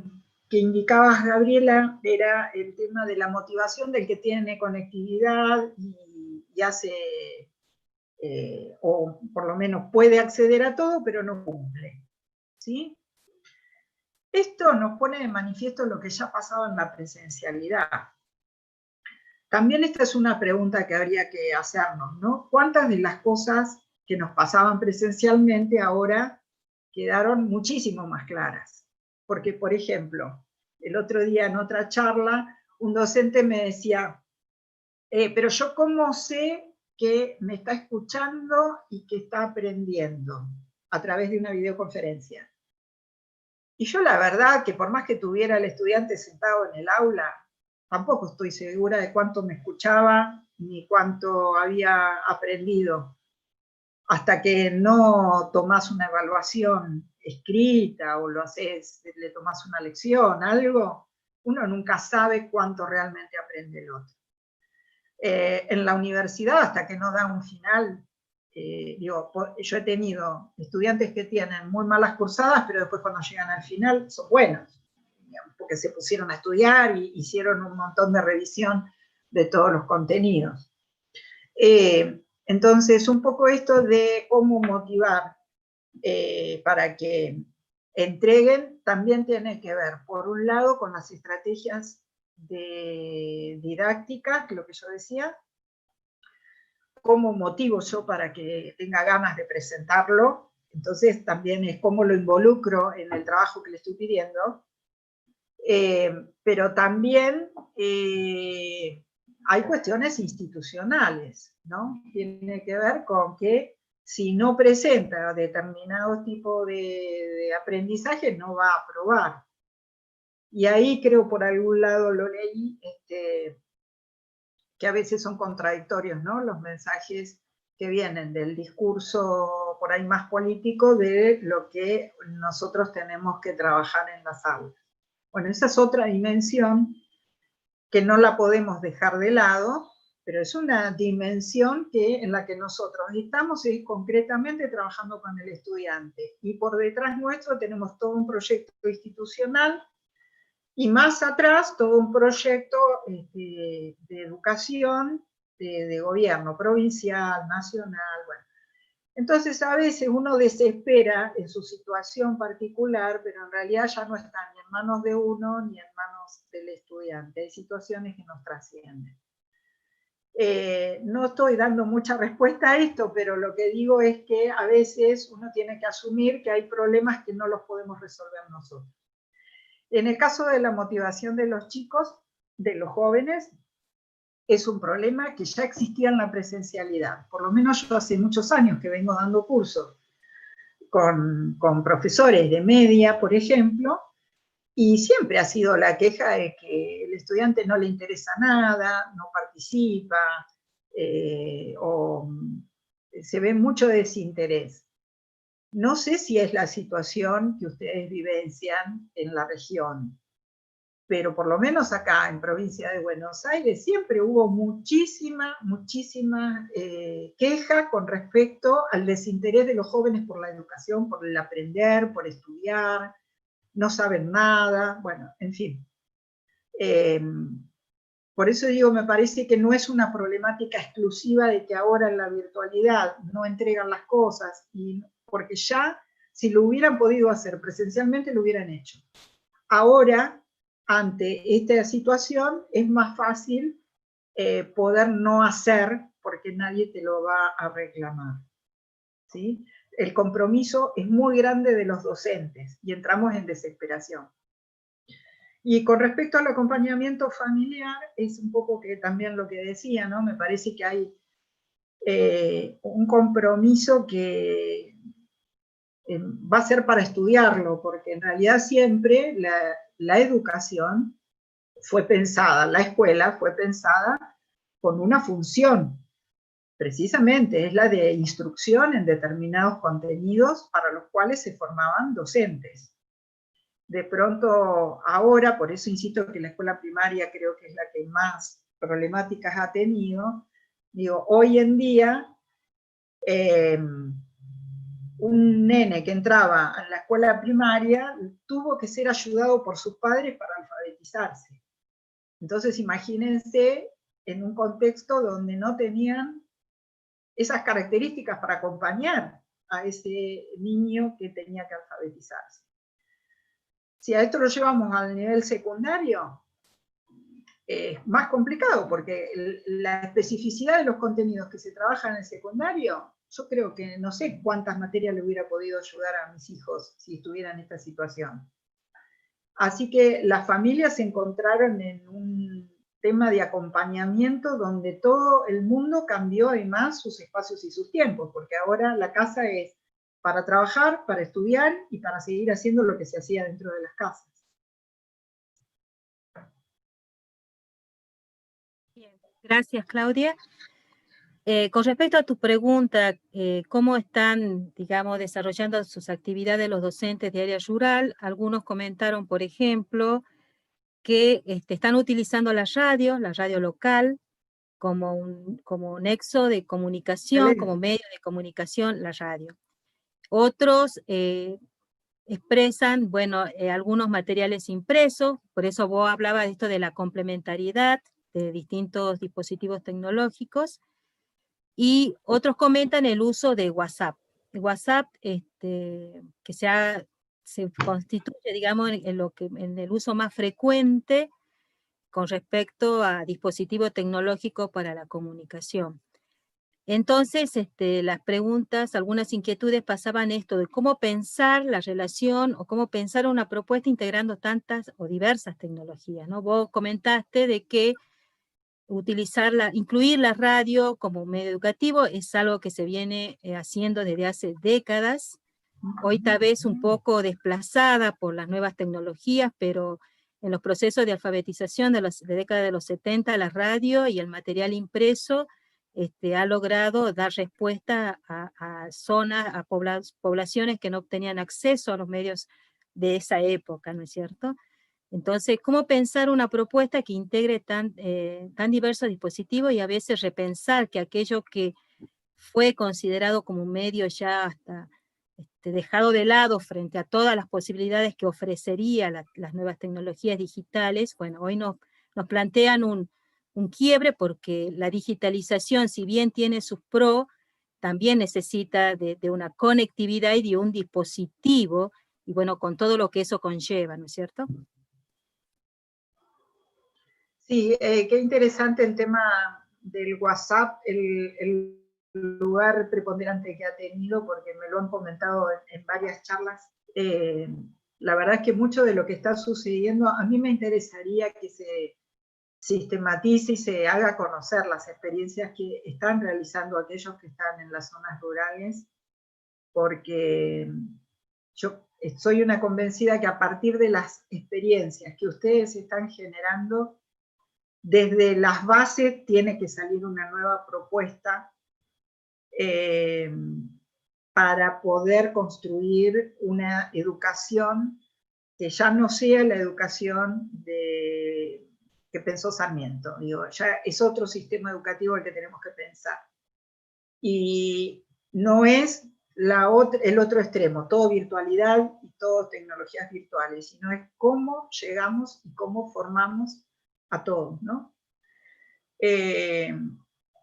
indicabas, Gabriela, era el tema de la motivación del que tiene conectividad y hace, o por lo menos puede acceder a todo, pero no cumple, ¿sí? Esto nos pone de manifiesto lo que ya pasaba en la presencialidad. También esta es una pregunta que habría que hacernos, ¿no? ¿Cuántas de las cosas que nos pasaban presencialmente ahora quedaron muchísimo más claras? Porque, por ejemplo, el otro día en otra charla, un docente me decía, pero yo cómo sé que me está escuchando y que está aprendiendo a través de una videoconferencia. Y yo la verdad que por más que tuviera el estudiante sentado en el aula, tampoco estoy segura de cuánto me escuchaba ni cuánto había aprendido. Hasta que no tomás una evaluación escrita o lo haces, le tomás una lección, algo, uno nunca sabe cuánto realmente aprende el otro. En la universidad, hasta que no da un final, digo, yo he tenido estudiantes que tienen muy malas cursadas, pero después cuando llegan al final son buenos, digamos, porque se pusieron a estudiar y hicieron un montón de revisión de todos los contenidos. Entonces, un poco esto de cómo motivar para que entreguen, también tiene que ver, por un lado, con las estrategias de didáctica, lo que yo decía, cómo motivo yo para que tenga ganas de presentarlo, entonces también es cómo lo involucro en el trabajo que le estoy pidiendo, pero también hay cuestiones institucionales, ¿no? Tiene que ver con que si no presenta determinado tipo de aprendizaje no va a aprobar. Y ahí creo por algún lado lo leí, que a veces son contradictorios, ¿no? Los mensajes que vienen del discurso por ahí más político de lo que nosotros tenemos que trabajar en las aulas. Bueno, esa es otra dimensión que no la podemos dejar de lado, pero es una dimensión en la que nosotros estamos concretamente trabajando con el estudiante. Y por detrás nuestro tenemos todo un proyecto institucional y más atrás todo un proyecto de educación, de gobierno provincial, nacional, bueno. Entonces a veces uno desespera en su situación particular, pero en realidad ya no está ni en manos de uno ni en manos del estudiante. Hay situaciones que nos trascienden. No estoy dando mucha respuesta a esto, pero lo que digo es que a veces uno tiene que asumir que hay problemas que no los podemos resolver nosotros. En el caso de la motivación de los chicos, de los jóvenes, es un problema que ya existía en la presencialidad. Por lo menos yo hace muchos años que vengo dando cursos con profesores de media, por ejemplo, y siempre ha sido la queja de que el estudiante no le interesa nada, no participa, o se ve mucho desinterés. No sé si es la situación que ustedes vivencian en la región, pero por lo menos acá en provincia de Buenos Aires siempre hubo muchísima queja con respecto al desinterés de los jóvenes por la educación, por el aprender, por estudiar, no saben nada, bueno, en fin. Por eso digo, me parece que no es una problemática exclusiva de que ahora en la virtualidad no entregan las cosas, porque ya si lo hubieran podido hacer presencialmente lo hubieran hecho. Ahora, ante esta situación, es más fácil poder no hacer porque nadie te lo va a reclamar, ¿sí? El compromiso es muy grande de los docentes y entramos en desesperación. Y con respecto al acompañamiento familiar, es un poco que también lo que decía, ¿no? Me parece que hay un compromiso que va a ser para estudiarlo, porque en realidad siempre la educación fue pensada, la escuela fue pensada con una función, precisamente es la de instrucción en determinados contenidos para los cuales se formaban docentes. De pronto ahora, por eso insisto que la escuela primaria creo que es la que más problemáticas ha tenido, digo, hoy en día un nene que entraba a la escuela primaria tuvo que ser ayudado por sus padres para alfabetizarse. Entonces imagínense en un contexto donde no tenían esas características para acompañar a ese niño que tenía que alfabetizarse. Si a esto lo llevamos al nivel secundario, es más complicado, porque la especificidad de los contenidos que se trabajan en el secundario, yo creo que no sé cuántas materias le hubiera podido ayudar a mis hijos si estuvieran en esta situación. Así que las familias se encontraron en un tema de acompañamiento donde todo el mundo cambió además sus espacios y sus tiempos, porque ahora la casa es para trabajar, para estudiar y para seguir haciendo lo que se hacía dentro de las casas. Bien, gracias, Claudia. Con respecto a tu pregunta, ¿cómo están, digamos, desarrollando sus actividades los docentes de área rural? Algunos comentaron, por ejemplo, que están utilizando la radio local, como un nexo de comunicación, como medio de comunicación, la radio. Otros expresan, bueno, algunos materiales impresos, por eso vos hablabas de esto de la complementariedad de distintos dispositivos tecnológicos, y otros comentan el uso de WhatsApp. WhatsApp que se constituye, digamos, en el uso más frecuente con respecto a dispositivos tecnológicos para la comunicación. Entonces, las preguntas, algunas inquietudes pasaban esto de cómo pensar la relación o cómo pensar una propuesta integrando tantas o diversas tecnologías, ¿no? Vos comentaste de que incluir la radio como medio educativo es algo que se viene haciendo desde hace décadas, hoy tal vez un poco desplazada por las nuevas tecnologías, pero en los procesos de alfabetización de la década de los 70, la radio y el material impreso ha logrado dar respuesta a zonas, a poblaciones que no tenían acceso a los medios de esa época, ¿no es cierto? Entonces, ¿cómo pensar una propuesta que integre tan diversos dispositivos y a veces repensar que aquello que fue considerado como un medio ya hasta dejado de lado frente a todas las posibilidades que ofrecería las nuevas tecnologías digitales? Bueno, hoy nos plantean un quiebre porque la digitalización, si bien tiene sus pros, también necesita de una conectividad y de un dispositivo, y bueno, con todo lo que eso conlleva, ¿no es cierto? Sí, qué interesante el tema del WhatsApp, el lugar preponderante que ha tenido, porque me lo han comentado en varias charlas. La verdad es que mucho de lo que está sucediendo, a mí me interesaría que se sistematice y se haga conocer las experiencias que están realizando aquellos que están en las zonas rurales, porque yo soy una convencida que a partir de las experiencias que ustedes están generando, desde las bases tiene que salir una nueva propuesta para poder construir una educación que ya no sea la educación que pensó Sarmiento. Digo, ya es otro sistema educativo el que tenemos que pensar. Y no es el otro extremo, todo virtualidad y todo tecnologías virtuales, sino es cómo llegamos y cómo formamos a todos, ¿no?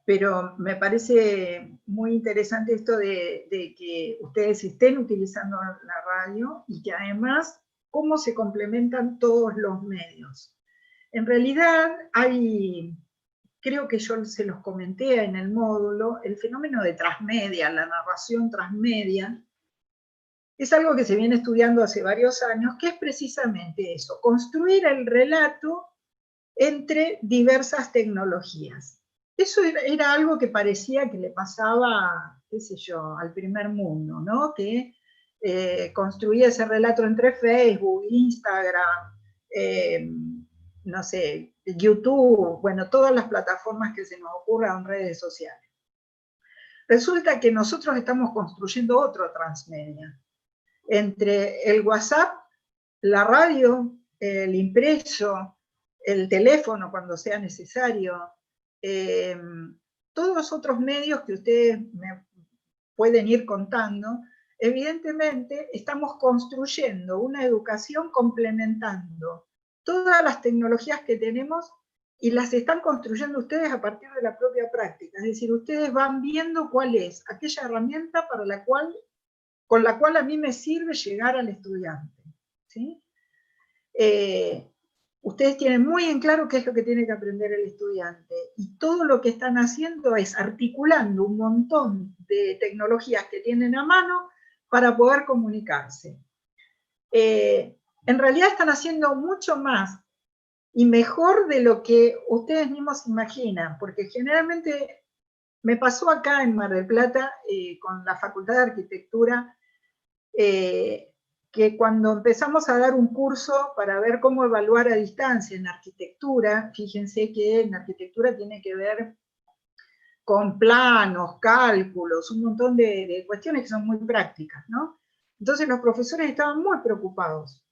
Pero me parece muy interesante esto de que ustedes estén utilizando la radio y que además cómo se complementan todos los medios. En realidad creo que yo se los comenté en el módulo, el fenómeno de transmedia, la narración transmedia, es algo que se viene estudiando hace varios años, que es precisamente eso, construir el relato entre diversas tecnologías. Eso era algo que parecía que le pasaba, qué sé yo, al primer mundo, ¿no? Que construía ese relato entre Facebook, Instagram, no sé, YouTube, bueno, todas las plataformas que se nos ocurran en redes sociales. Resulta que nosotros estamos construyendo otro transmedia. Entre el WhatsApp, la radio, el impreso, el teléfono cuando sea necesario, todos los otros medios que ustedes me pueden ir contando, evidentemente estamos construyendo una educación complementando todas las tecnologías que tenemos y las están construyendo ustedes a partir de la propia práctica. Es decir, ustedes van viendo cuál es aquella herramienta con la cual a mí me sirve llegar al estudiante, ¿sí? Ustedes tienen muy en claro qué es lo que tiene que aprender el estudiante, y todo lo que están haciendo es articulando un montón de tecnologías que tienen a mano para poder comunicarse. En realidad están haciendo mucho más y mejor de lo que ustedes mismos imaginan, porque generalmente me pasó acá en Mar del Plata con la Facultad de Arquitectura, que cuando empezamos a dar un curso para ver cómo evaluar a distancia en arquitectura, fíjense que en arquitectura tiene que ver con planos, cálculos, un montón de cuestiones que son muy prácticas, ¿no? Entonces los profesores estaban muy preocupados.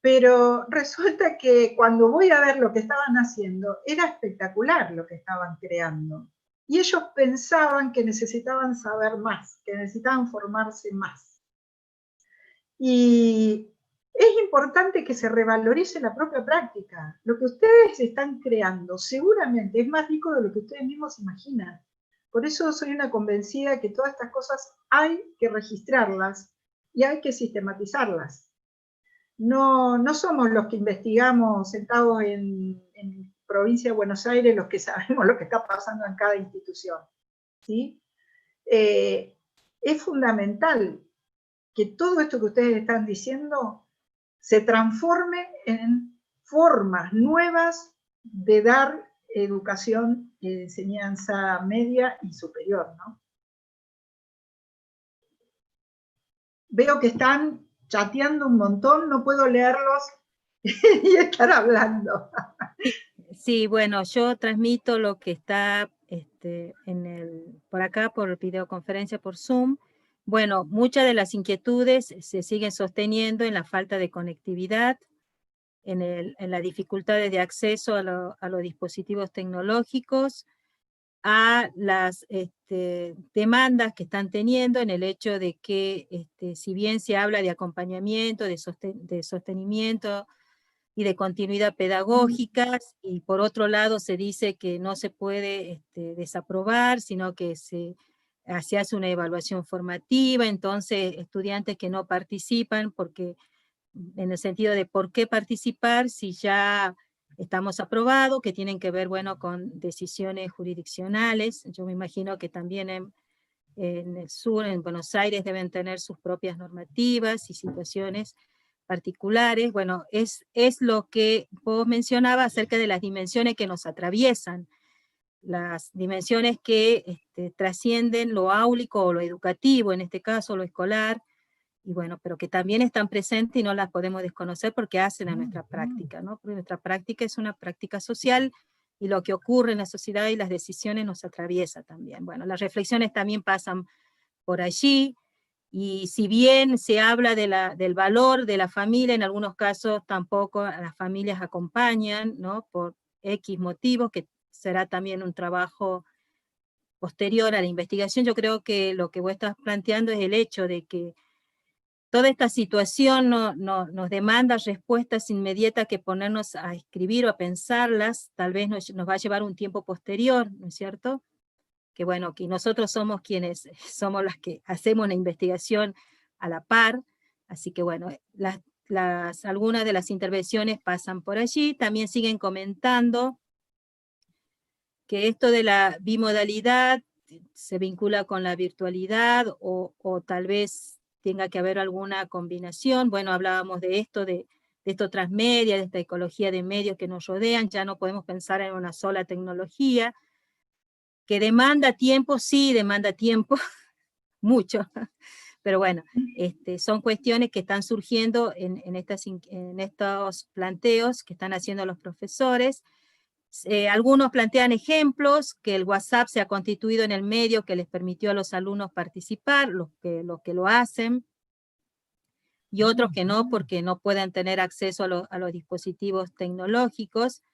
Pero resulta que cuando voy a ver lo que estaban haciendo, era espectacular lo que estaban creando. Y ellos pensaban que necesitaban saber más, que necesitaban formarse más. Y es importante que se revalorice la propia práctica. Lo que ustedes están creando seguramente es más rico de lo que ustedes mismos imaginan. Por eso soy una convencida que todas estas cosas hay que registrarlas y hay que sistematizarlas. No somos los que investigamos sentados en provincia de Buenos Aires los que sabemos lo que está pasando en cada institución, ¿sí? Es fundamental que todo esto que ustedes están diciendo se transforme en formas nuevas de dar educación y enseñanza media y superior, ¿no? Veo que están chateando un montón, no puedo leerlos y estar hablando. Sí, bueno, yo transmito lo que está por acá, por videoconferencia, por Zoom. Bueno, muchas de las inquietudes se siguen sosteniendo en la falta de conectividad, en las dificultades de acceso a los dispositivos tecnológicos, a las demandas que están teniendo en el hecho de que, si bien se habla de acompañamiento, de sostenimiento y de continuidad pedagógica, y por otro lado se dice que no se puede desaprobar, sino que se hace una evaluación formativa, entonces estudiantes que no participan, porque en el sentido de por qué participar si ya estamos aprobados, que tienen que ver, bueno, con decisiones jurisdiccionales. Yo me imagino que también en el sur, en Buenos Aires, deben tener sus propias normativas y situaciones particulares. Bueno, es lo que vos mencionabas acerca de las dimensiones que nos atraviesan, las dimensiones que trascienden lo áulico o lo educativo, en este caso lo escolar, y bueno, pero que también están presentes y no las podemos desconocer porque hacen a nuestra práctica, ¿no? Porque nuestra práctica es una práctica social y lo que ocurre en la sociedad y las decisiones nos atraviesa también. Bueno, las reflexiones también pasan por allí, y si bien se habla del valor de la familia, en algunos casos tampoco las familias acompañan, ¿no? Por X motivos, que será también un trabajo posterior a la investigación. Yo creo que lo que vos estás planteando es el hecho de que toda esta situación nos demanda respuestas inmediatas que ponernos a escribir o a pensarlas, tal vez nos va a llevar un tiempo posterior, ¿no es cierto? Que bueno, que nosotros somos quienes somos las que hacemos la investigación a la par, así que bueno, algunas de las intervenciones pasan por allí. También siguen comentando que esto de la bimodalidad se vincula con la virtualidad, o tal vez tenga que haber alguna combinación. Bueno, hablábamos de esto transmedia, de esta ecología de medios que nos rodean. Ya no podemos pensar en una sola tecnología, que demanda tiempo, sí, demanda tiempo, mucho, pero bueno, son cuestiones que están surgiendo en estos planteos que están haciendo los profesores. Algunos plantean ejemplos, que el WhatsApp se ha constituido en el medio que les permitió a los alumnos participar, los que lo hacen, y otros que no, porque no pueden tener acceso a los dispositivos tecnológicos.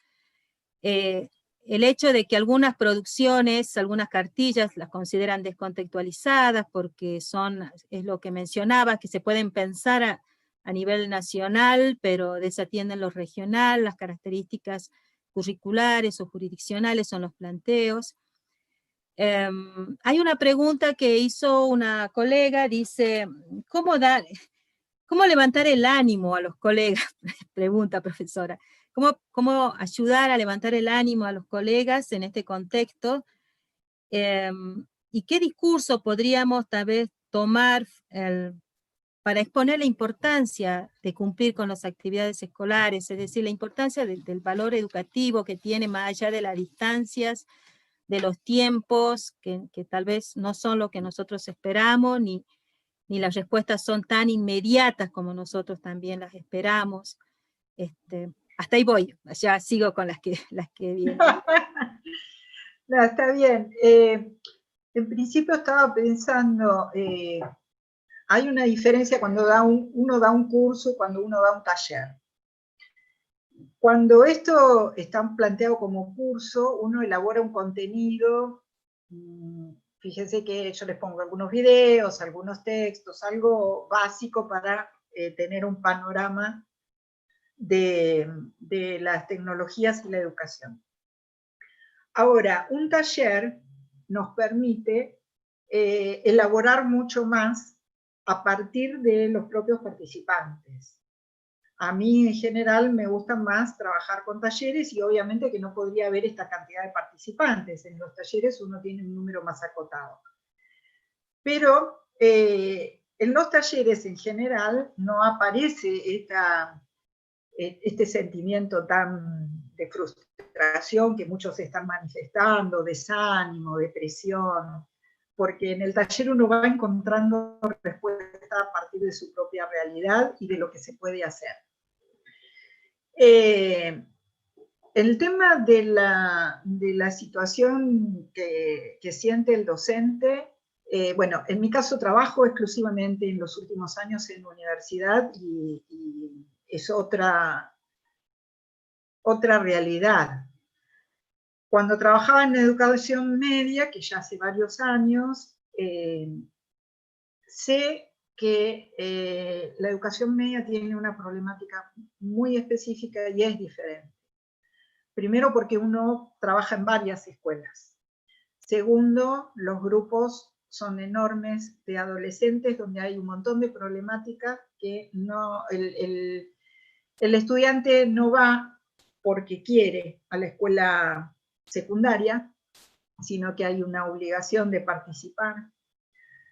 El hecho de que algunas producciones, algunas cartillas, las consideran descontextualizadas porque es lo que mencionaba, que se pueden pensar a nivel nacional, pero desatienden lo regional, las características curriculares o jurisdiccionales son los planteos. Hay una pregunta que hizo una colega, dice, ¿cómo levantar el ánimo a los colegas? Pregunta, profesora. ¿Cómo ayudar a levantar el ánimo a los colegas en este contexto? ¿Y qué discurso podríamos tal vez tomar para exponer la importancia de cumplir con las actividades escolares? Es decir, la importancia del valor educativo que tiene más allá de las distancias, de los tiempos, que tal vez no son lo que nosotros esperamos, ni las respuestas son tan inmediatas como nosotros también las esperamos. Hasta ahí voy, ya sigo con las que vienen. No, está bien. En principio estaba pensando, hay una diferencia cuando uno da un curso y cuando uno da un taller. Cuando esto está planteado como curso, uno elabora un contenido. Fíjense que yo les pongo algunos videos, algunos textos, algo básico para tener un panorama de las tecnologías y la educación. Ahora, un taller nos permite elaborar mucho más a partir de los propios participantes. A mí en general me gusta más trabajar con talleres, y obviamente que no podría haber esta cantidad de participantes. En los talleres uno tiene un número más acotado. Pero en los talleres en general no aparece este sentimiento tan de frustración que muchos están manifestando, desánimo, depresión, porque en el taller uno va encontrando respuesta a partir de su propia realidad y de lo que se puede hacer. El tema de la situación que siente el docente, bueno, en mi caso trabajo exclusivamente en los últimos años en universidad y es otra realidad. Cuando trabajaba en educación media, que ya hace varios años, sé que la educación media tiene una problemática muy específica y es diferente. Primero porque uno trabaja en varias escuelas. Segundo, los grupos son enormes de adolescentes donde hay un montón de problemáticas que no, el estudiante no va porque quiere a la escuela secundaria, sino que hay una obligación de participar.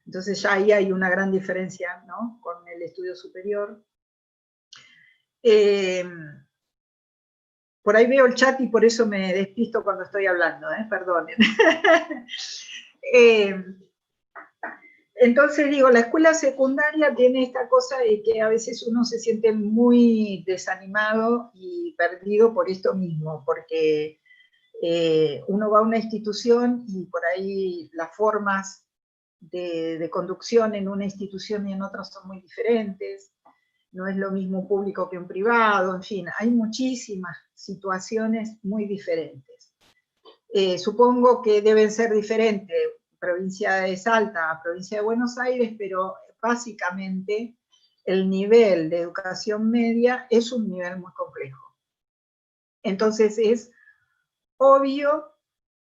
Entonces ya ahí hay una gran diferencia, ¿no?, con el estudio superior. Por ahí veo el chat y por eso me despisto cuando estoy hablando, perdonen. Entonces digo, la escuela secundaria tiene esta cosa de que a veces uno se siente muy desanimado y perdido por esto mismo, porque uno va a una institución y por ahí las formas de conducción en una institución y en otra son muy diferentes, no es lo mismo un público que un privado, en fin, hay muchísimas situaciones muy diferentes. Supongo que deben ser diferentes provincia de Salta a provincia de Buenos Aires, pero básicamente el nivel de educación media es un nivel muy complejo. Entonces es obvio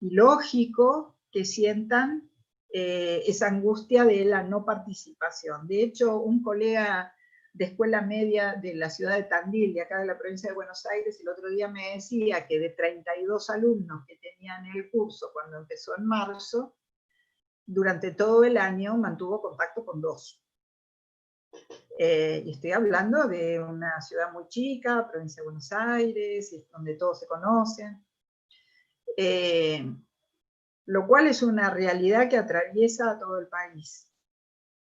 y lógico que sientan esa angustia de la no participación. De hecho, un colega de escuela media de la ciudad de Tandil, de acá de la provincia de Buenos Aires, el otro día me decía que de 32 alumnos que tenían el curso cuando empezó en marzo, durante todo el año mantuvo contacto con 2. Y estoy hablando de una ciudad muy chica, provincia de Buenos Aires, donde todos se conocen. Lo cual es una realidad que atraviesa a todo el país.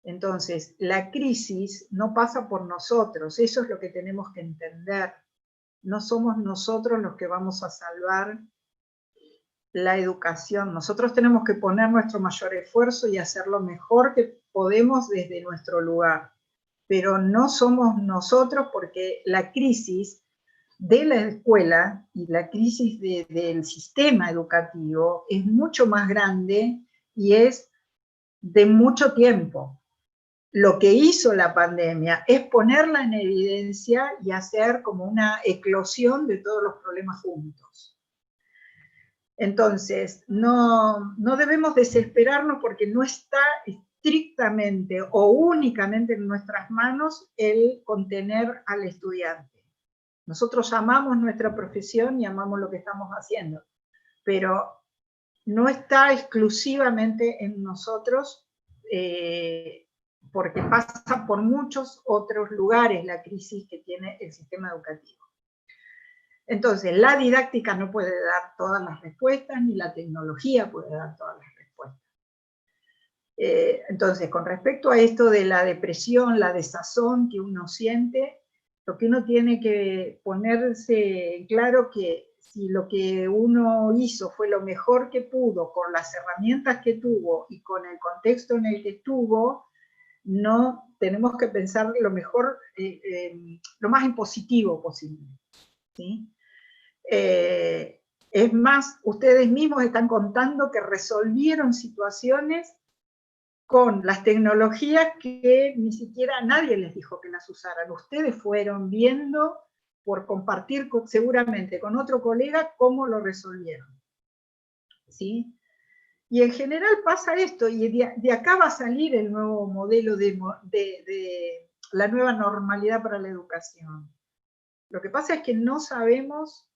Entonces, la crisis no pasa por nosotros, eso es lo que tenemos que entender. No somos nosotros los que vamos a salvar la educación. Nosotros tenemos que poner nuestro mayor esfuerzo y hacer lo mejor que podemos desde nuestro lugar. Pero no somos nosotros, porque la crisis de la escuela y la crisis del sistema educativo es mucho más grande y es de mucho tiempo. Lo que hizo la pandemia es ponerla en evidencia y hacer como una eclosión de todos los problemas juntos. Entonces, no debemos desesperarnos porque no está estrictamente o únicamente en nuestras manos el contener al estudiante. Nosotros amamos nuestra profesión y amamos lo que estamos haciendo, pero no está exclusivamente en nosotros, porque pasa por muchos otros lugares la crisis que tiene el sistema educativo. Entonces, la didáctica no puede dar todas las respuestas, ni la tecnología puede dar todas las respuestas. Entonces, con respecto a esto de la depresión, la desazón que uno siente, lo que uno tiene que ponerse claro que si lo que uno hizo fue lo mejor que pudo, con las herramientas que tuvo y con el contexto en el que estuvo, no tenemos que pensar lo mejor, lo más impositivo posible, ¿sí? Es más, ustedes mismos están contando que resolvieron situaciones con las tecnologías que ni siquiera nadie les dijo que las usaran. Ustedes fueron viendo, por compartir seguramente con otro colega, cómo lo resolvieron, ¿sí? Y en general pasa esto, y de acá va a salir el nuevo modelo de la nueva normalidad para la educación. Lo que pasa es que no sabemos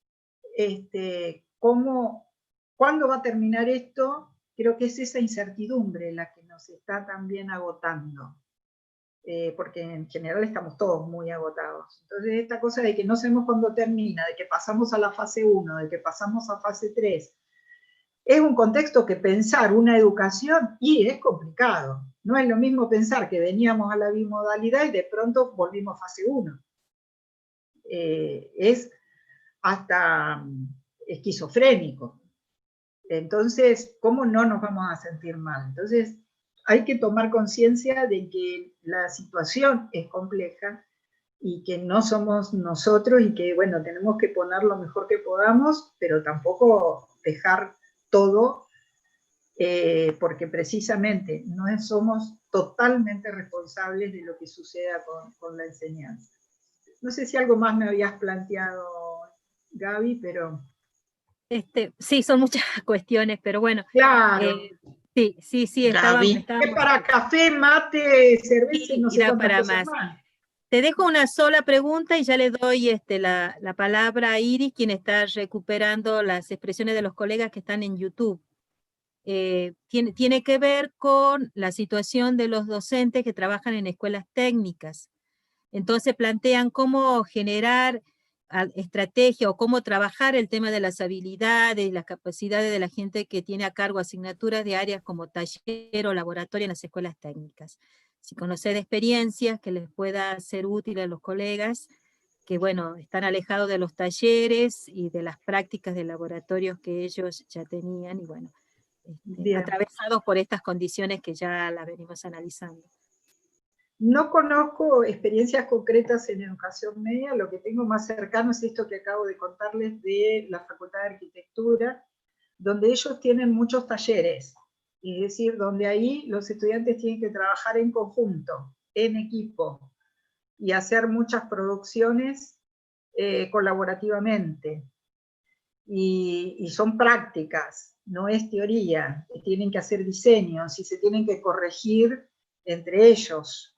cuándo va a terminar esto. Creo que es esa incertidumbre la que nos está también agotando, porque en general estamos todos muy agotados. Entonces esta cosa de que no sabemos cuándo termina, de que pasamos a la fase 1, de que pasamos a fase 3, es un contexto que pensar una educación, y es complicado. No es lo mismo pensar que veníamos a la bimodalidad y de pronto volvimos a fase 1. es hasta esquizofrénico. Entonces, ¿cómo no nos vamos a sentir mal? Entonces, hay que tomar conciencia de que la situación es compleja y que no somos nosotros y que, bueno, tenemos que poner lo mejor que podamos, pero tampoco dejar todo, porque precisamente no somos totalmente responsables de lo que suceda con la enseñanza. No sé si algo más me habías planteado, Gaby, pero... Sí, son muchas cuestiones, pero bueno. Claro. Sí, estábamos... Es para café, mate, cerveza y no sé da cuántas para cosas más. más. Te dejo una sola pregunta y ya le doy la palabra a Iris, quien está recuperando las expresiones de los colegas que están en YouTube. Tiene que ver con la situación de los docentes que trabajan en escuelas técnicas. Entonces plantean cómo generar estrategia o cómo trabajar el tema de las habilidades y las capacidades de la gente que tiene a cargo asignaturas de áreas como taller o laboratorio en las escuelas técnicas. Si conocen experiencias que les pueda ser útil a los colegas, que bueno, están alejados de los talleres y de las prácticas de laboratorios que ellos ya tenían, y bueno, atravesados por estas condiciones que ya las venimos analizando. No conozco experiencias concretas en educación media, lo que tengo más cercano es esto que acabo de contarles de la Facultad de Arquitectura, donde ellos tienen muchos talleres, es decir, donde ahí los estudiantes tienen que trabajar en conjunto, en equipo, y hacer muchas producciones colaborativamente. Y son prácticas, no es teoría, tienen que hacer diseños y se tienen que corregir entre ellos.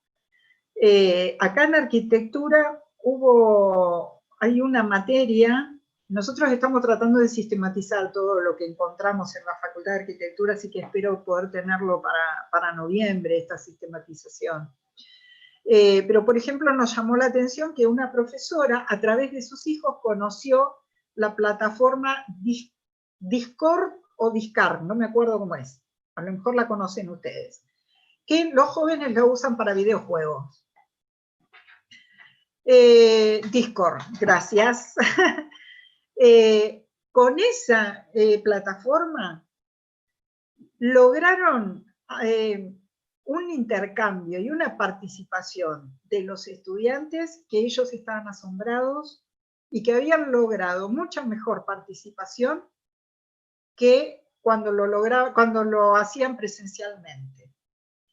Acá en arquitectura hay una materia, nosotros estamos tratando de sistematizar todo lo que encontramos en la Facultad de Arquitectura, así que espero poder tenerlo para noviembre, esta sistematización. Pero, por ejemplo, nos llamó la atención que una profesora, a través de sus hijos, conoció la plataforma Discord o Discard, no me acuerdo cómo es, a lo mejor la conocen ustedes, que los jóvenes lo usan para videojuegos. Discord, gracias. Con esa plataforma lograron un intercambio y una participación de los estudiantes que ellos estaban asombrados y que habían logrado mucha mejor participación que cuando lo hacían presencialmente.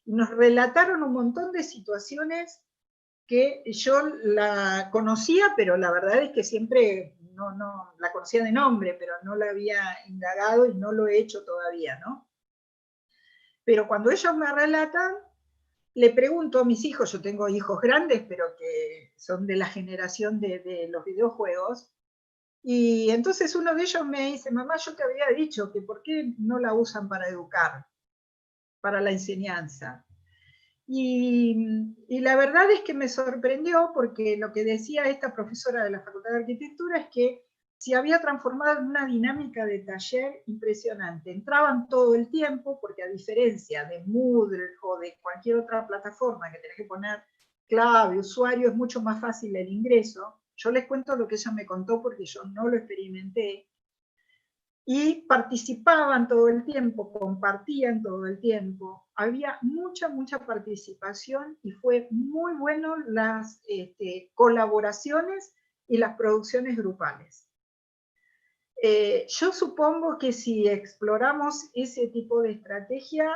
Nos relataron un montón de situaciones que yo la conocía, pero la verdad es que siempre no la conocía de nombre, pero no la había indagado y no lo he hecho todavía, ¿no? Pero cuando ellos me relatan, le pregunto a mis hijos, yo tengo hijos grandes, pero que son de la generación de los videojuegos, y entonces uno de ellos me dice, mamá, yo te había dicho que por qué no la usan para educar, para la enseñanza. Y la verdad es que me sorprendió porque lo que decía esta profesora de la Facultad de Arquitectura es que se había transformado en una dinámica de taller impresionante. Entraban todo el tiempo, porque a diferencia de Moodle o de cualquier otra plataforma que tenés que poner clave, usuario, es mucho más fácil el ingreso. Yo les cuento lo que ella me contó porque yo no lo experimenté. Y participaban todo el tiempo, compartían todo el tiempo, había mucha participación y fue muy bueno las colaboraciones y las producciones grupales. Yo supongo que si exploramos ese tipo de estrategia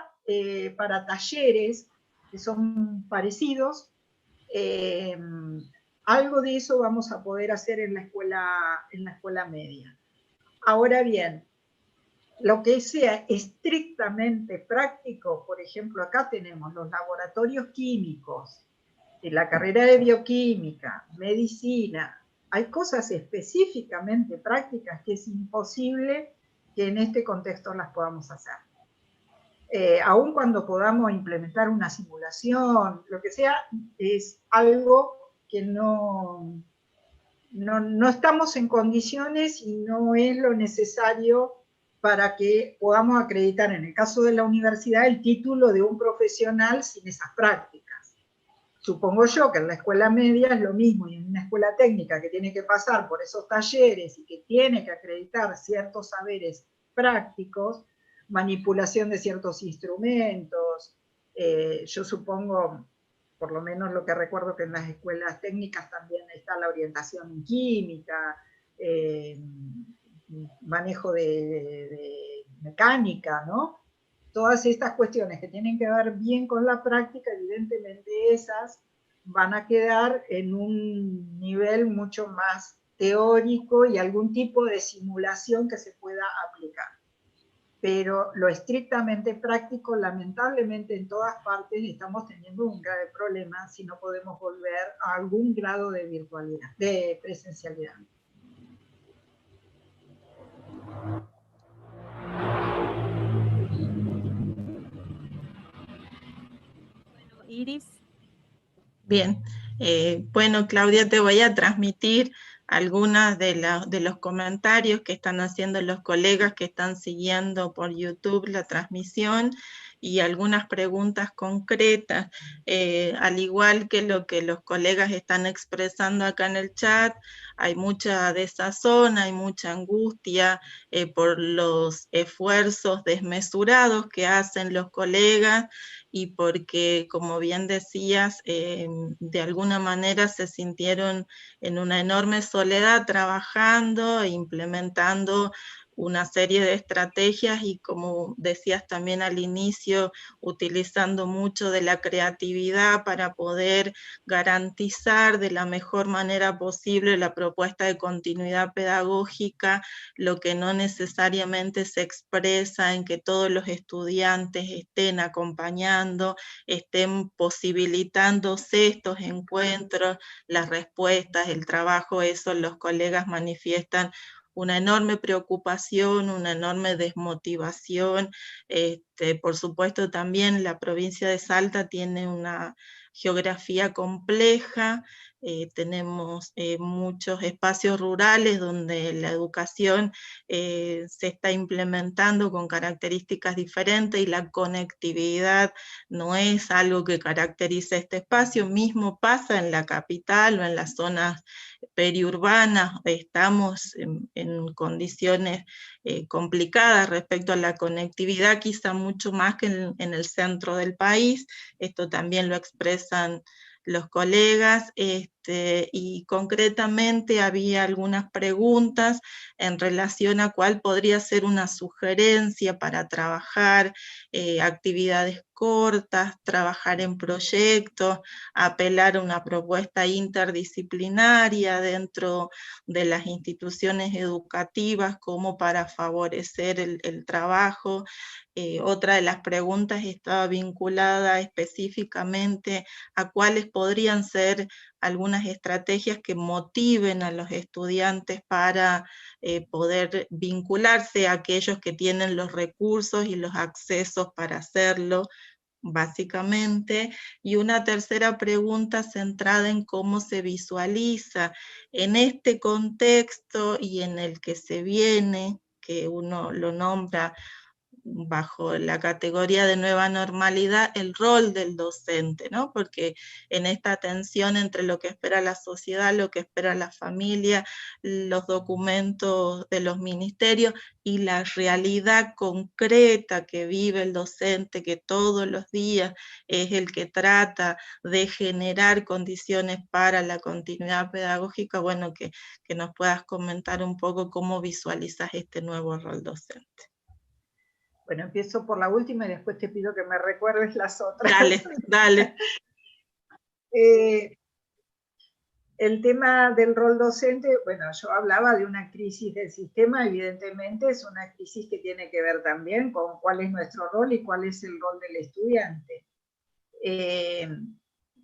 para talleres que son parecidos, algo de eso vamos a poder hacer en la escuela media. Ahora bien, lo que sea estrictamente práctico, por ejemplo, acá tenemos los laboratorios químicos, la carrera de bioquímica, medicina, hay cosas específicamente prácticas que es imposible que en este contexto las podamos hacer. Aun cuando podamos implementar una simulación, lo que sea, es algo que no estamos en condiciones y no es lo necesario para que podamos acreditar, en el caso de la universidad, el título de un profesional sin esas prácticas. supongo yo que en la escuela media es lo mismo, y en una escuela técnica que tiene que pasar por esos talleres y que tiene que acreditar ciertos saberes prácticos, manipulación de ciertos instrumentos, yo supongo, por lo menos lo que recuerdo, que en las escuelas técnicas también está la orientación en química, manejo de mecánica, ¿no? Todas estas cuestiones que tienen que ver bien con la práctica, evidentemente esas van a quedar en un nivel mucho más teórico y algún tipo de simulación que se pueda aplicar. Pero lo estrictamente práctico, lamentablemente en todas partes estamos teniendo un grave problema si no podemos volver a algún grado de virtualidad, de presencialidad. Iris. Bien, bueno, Claudia, te voy a transmitir algunos de los comentarios que están haciendo los colegas que están siguiendo por YouTube la transmisión y algunas preguntas concretas, al igual que lo que los colegas están expresando acá en el chat. Hay mucha desazón, hay mucha angustia por los esfuerzos desmesurados que hacen los colegas, y porque, como bien decías, de alguna manera se sintieron en una enorme soledad trabajando e implementando una serie de estrategias, y como decías también al inicio, utilizando mucho de la creatividad para poder garantizar de la mejor manera posible la propuesta de continuidad pedagógica, lo que no necesariamente se expresa en que todos los estudiantes estén acompañando, estén posibilitándose estos encuentros, las respuestas, el trabajo. Eso los colegas manifiestan una enorme preocupación, una enorme desmotivación. Por supuesto, también la provincia de Salta tiene una geografía compleja, tenemos muchos espacios rurales donde la educación se está implementando con características diferentes, y la conectividad no es algo que caracteriza este espacio. Mismo pasa en la capital o en las zonas periurbanas, estamos en condiciones complicadas respecto a la conectividad, quizá mucho más que en el centro del país. Esto también lo expresan los colegas, y concretamente había algunas preguntas en relación a cuál podría ser una sugerencia para trabajar actividades cortas, trabajar en proyectos, apelar a una propuesta interdisciplinaria dentro de las instituciones educativas como para favorecer el trabajo. Otra de las preguntas estaba vinculada específicamente a cuáles podrían ser algunas estrategias que motiven a los estudiantes para poder vincularse a aquellos que tienen los recursos y los accesos para hacerlo, básicamente. Y una tercera pregunta centrada en cómo se visualiza en este contexto y en el que se viene, que uno lo nombra bajo la categoría de nueva normalidad, el rol del docente, ¿no? Porque en esta tensión entre lo que espera la sociedad, lo que espera la familia, los documentos de los ministerios y la realidad concreta que vive el docente, que todos los días es el que trata de generar condiciones para la continuidad pedagógica, bueno, que nos puedas comentar un poco cómo visualizas este nuevo rol docente. Bueno, empiezo por la última y después te pido que me recuerdes las otras. Dale, dale. El tema del rol docente, bueno, yo hablaba de una crisis del sistema, evidentemente es una crisis que tiene que ver también con cuál es nuestro rol y cuál es el rol del estudiante.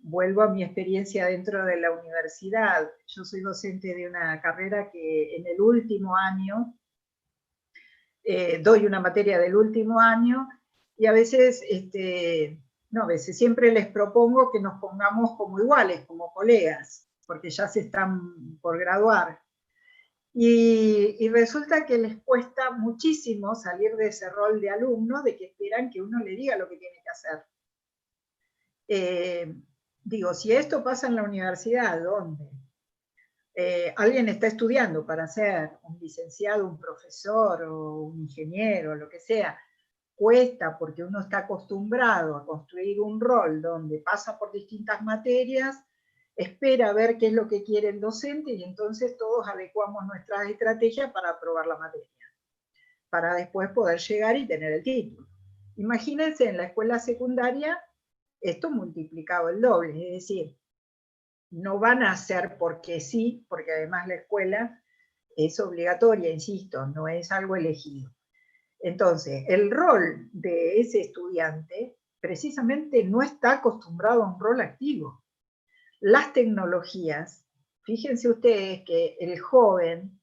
Vuelvo a mi experiencia dentro de la universidad. Yo soy docente de una carrera que en el último año, doy una materia del último año, y a veces, no a veces, siempre les propongo que nos pongamos como iguales, como colegas, porque ya se están por graduar. Y resulta que les cuesta muchísimo salir de ese rol de alumno, de que esperan que uno le diga lo que tiene que hacer. digo, si esto pasa en la universidad, ¿dónde? Alguien está estudiando para ser un licenciado, un profesor o un ingeniero, lo que sea, cuesta porque uno está acostumbrado a construir un rol donde pasa por distintas materias, espera a ver qué es lo que quiere el docente y entonces todos adecuamos nuestras estrategias para aprobar la materia, para después poder llegar y tener el título. Imagínense en la escuela secundaria esto multiplicado el doble, es decir, no van a hacer porque sí, porque además la escuela es obligatoria, insisto, no es algo elegido. Entonces, el rol de ese estudiante precisamente no está acostumbrado a un rol activo. Las tecnologías, fíjense ustedes que el joven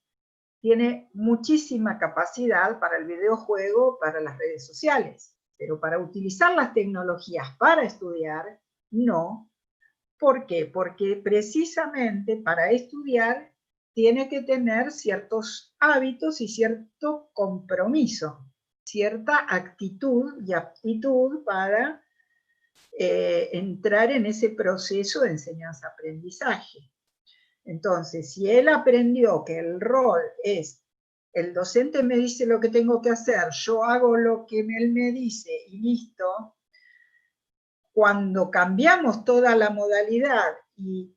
tiene muchísima capacidad para el videojuego, para las redes sociales, pero para utilizar las tecnologías para estudiar, no. ¿Por qué? Porque precisamente para estudiar tiene que tener ciertos hábitos y cierto compromiso, cierta actitud y aptitud para entrar en ese proceso de enseñanza-aprendizaje. Entonces, si él aprendió que el rol es, el docente me dice lo que tengo que hacer, yo hago lo que él me dice y listo, cuando cambiamos toda la modalidad y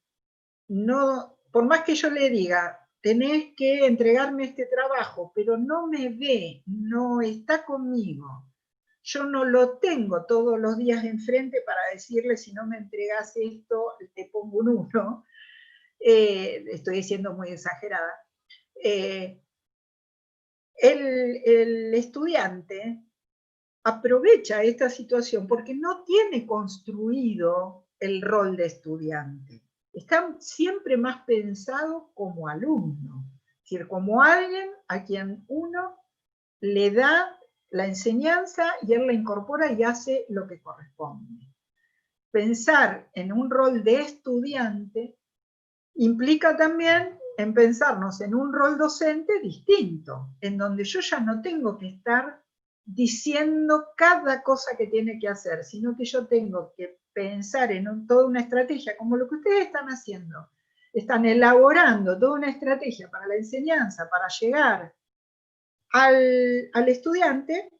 no, por más que yo le diga, tenés que entregarme este trabajo, pero no me ve, no está conmigo, yo no lo tengo todos los días enfrente para decirle si no me entregas esto, te pongo un 1, estoy diciendo muy exagerada, el estudiante aprovecha esta situación porque no tiene construido el rol de estudiante. Está siempre más pensado como alumno, es decir, como alguien a quien uno le da la enseñanza y él la incorpora y hace lo que corresponde. Pensar en un rol de estudiante implica también en pensarnos en un rol docente distinto, en donde yo ya no tengo que estar diciendo cada cosa que tiene que hacer, sino que yo tengo que pensar en toda una estrategia, como lo que ustedes están haciendo. Están elaborando toda una estrategia para la enseñanza, para llegar al estudiante,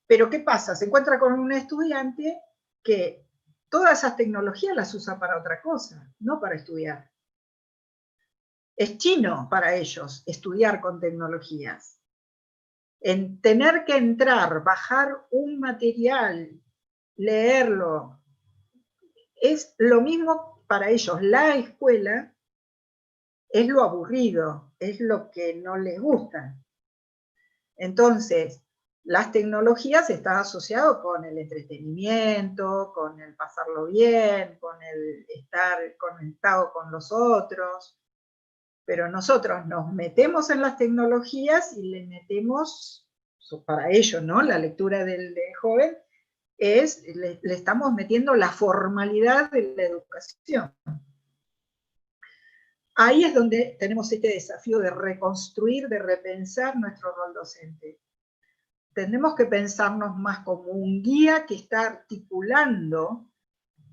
pero ¿qué pasa? Se encuentra con un estudiante que todas esas tecnologías las usa para otra cosa, no para estudiar. Es chino para ellos estudiar con tecnologías. En tener que entrar, bajar un material, leerlo, es lo mismo para ellos. La escuela es lo aburrido, es lo que no les gusta. Entonces, las tecnologías están asociadas con el entretenimiento, con el pasarlo bien, con el estar conectado con los otros, pero nosotros nos metemos en las tecnologías y le metemos, para ello, ¿no? La lectura del joven es, le estamos metiendo la formalidad de la educación. Ahí es donde tenemos este desafío de reconstruir, de repensar nuestro rol docente. Tenemos que pensarnos más como un guía que está articulando,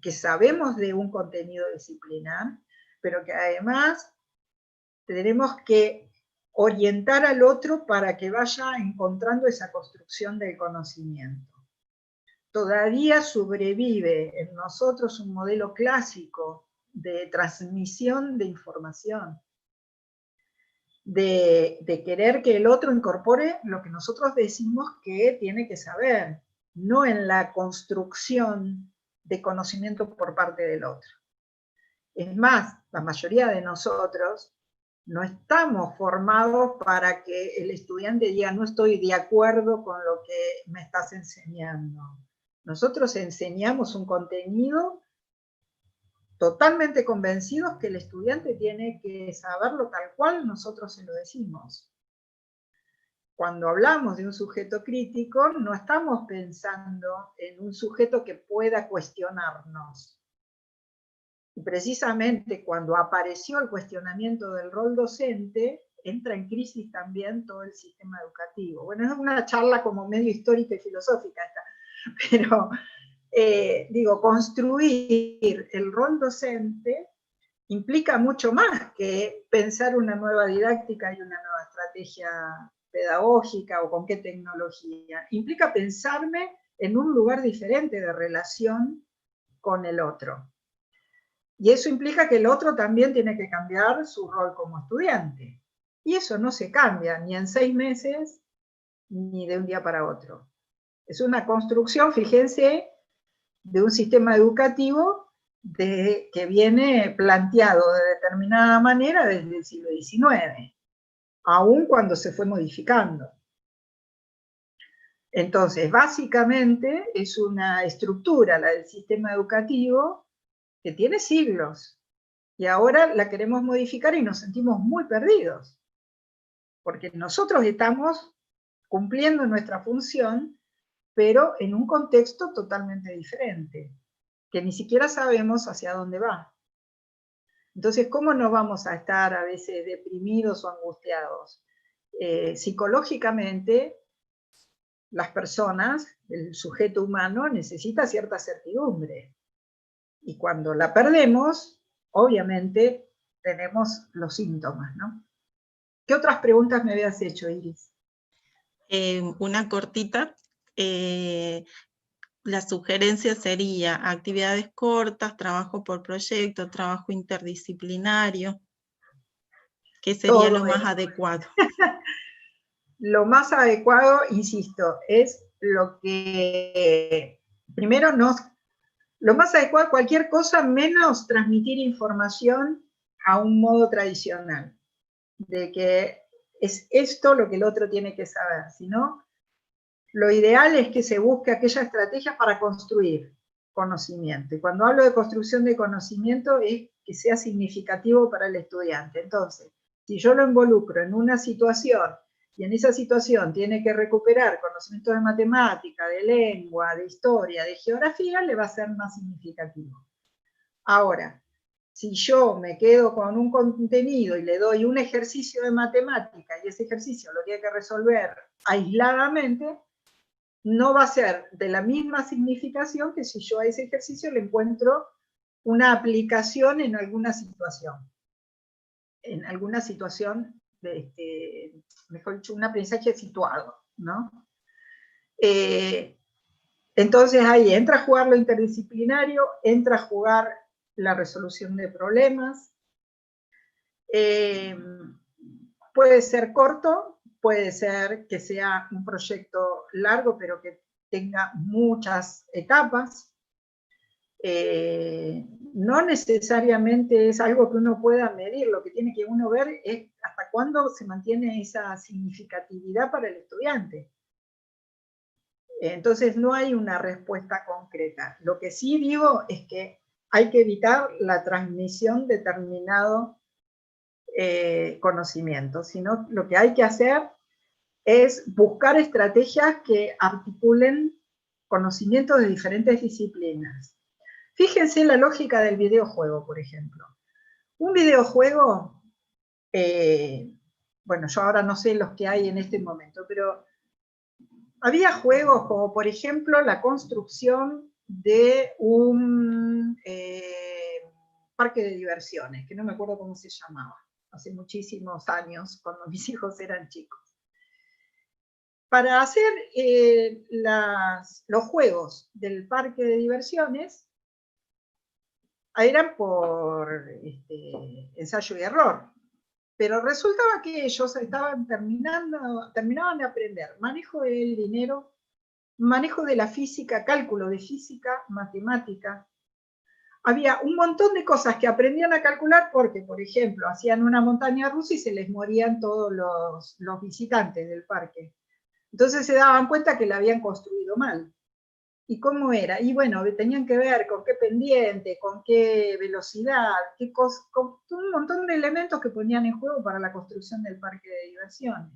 que sabemos de un contenido disciplinar, pero que además tenemos que orientar al otro para que vaya encontrando esa construcción del conocimiento. Todavía sobrevive en nosotros un modelo clásico de transmisión de información, de querer que el otro incorpore lo que nosotros decimos que tiene que saber, no en la construcción de conocimiento por parte del otro. Es más, la mayoría de nosotros no estamos formados para que el estudiante diga no estoy de acuerdo con lo que me estás enseñando. Nosotros enseñamos un contenido totalmente convencidos que el estudiante tiene que saberlo tal cual nosotros se lo decimos. Cuando hablamos de un sujeto crítico, no estamos pensando en un sujeto que pueda cuestionarnos. Y precisamente cuando apareció el cuestionamiento del rol docente, entra en crisis también todo el sistema educativo. Bueno, es una charla como medio histórica y filosófica esta, digo, construir el rol docente implica mucho más que pensar una nueva didáctica y una nueva estrategia pedagógica o con qué tecnología. Implica pensarme en un lugar diferente de relación con el otro. Y eso implica que el otro también tiene que cambiar su rol como estudiante. Y eso no se cambia ni en 6 meses, ni de un día para otro. Es una construcción, fíjense, de un sistema educativo que viene planteado de determinada manera desde el siglo XIX, aun cuando se fue modificando. Entonces, básicamente es una estructura, la del sistema educativo, que tiene siglos, y ahora la queremos modificar y nos sentimos muy perdidos, porque nosotros estamos cumpliendo nuestra función, pero en un contexto totalmente diferente, que ni siquiera sabemos hacia dónde va. Entonces, ¿cómo no vamos a estar a veces deprimidos o angustiados? Psicológicamente, las personas, el sujeto humano, necesita cierta certidumbre. Y cuando la perdemos, obviamente, tenemos los síntomas, ¿no? ¿Qué otras preguntas me habías hecho, Iris? Una cortita. La sugerencia sería actividades cortas, trabajo por proyecto, trabajo interdisciplinario. ¿Qué sería Todo lo más eso. adecuado? Lo más adecuado, insisto, es lo que primero lo más adecuado, cualquier cosa menos transmitir información a un modo tradicional, de que es esto lo que el otro tiene que saber, sino lo ideal es que se busque aquella estrategia para construir conocimiento. Y cuando hablo de construcción de conocimiento es que sea significativo para el estudiante. Entonces, si yo lo involucro en una situación y en esa situación tiene que recuperar conocimientos de matemática, de lengua, de historia, de geografía, le va a ser más significativo. Ahora, si yo me quedo con un contenido y le doy un ejercicio de matemática y ese ejercicio lo tiene que resolver aisladamente, no va a ser de la misma significación que si yo a ese ejercicio le encuentro una aplicación en alguna situación. En alguna situación, mejor dicho, un aprendizaje situado, ¿no? Entonces ahí entra a jugar lo interdisciplinario, entra a jugar la resolución de problemas. Puede ser corto, puede ser que sea un proyecto largo, pero que tenga muchas etapas. No necesariamente es algo que uno pueda medir, lo que tiene que uno ver es hasta cuándo se mantiene esa significatividad para el estudiante. Entonces no hay una respuesta concreta. Lo que sí digo es que hay que evitar la transmisión de determinado conocimiento, sino lo que hay que hacer es buscar estrategias que articulen conocimientos de diferentes disciplinas. Fíjense la lógica del videojuego, por ejemplo. Un videojuego, bueno, yo ahora no sé los que hay en este momento, pero había juegos como, por ejemplo, la construcción de un parque de diversiones, que no me acuerdo cómo se llamaba, hace muchísimos años, cuando mis hijos eran chicos. Para hacer los juegos del parque de diversiones, eran por ensayo y error, pero resultaba que ellos terminaban de aprender manejo del dinero, manejo de la física, cálculo de física, matemática. Había un montón de cosas que aprendían a calcular porque, por ejemplo, hacían una montaña rusa y se les morían todos los visitantes del parque. Entonces se daban cuenta que la habían construido mal. ¿Y cómo era? Y bueno, tenían que ver con qué pendiente, con qué velocidad, con un montón de elementos que ponían en juego para la construcción del parque de diversiones.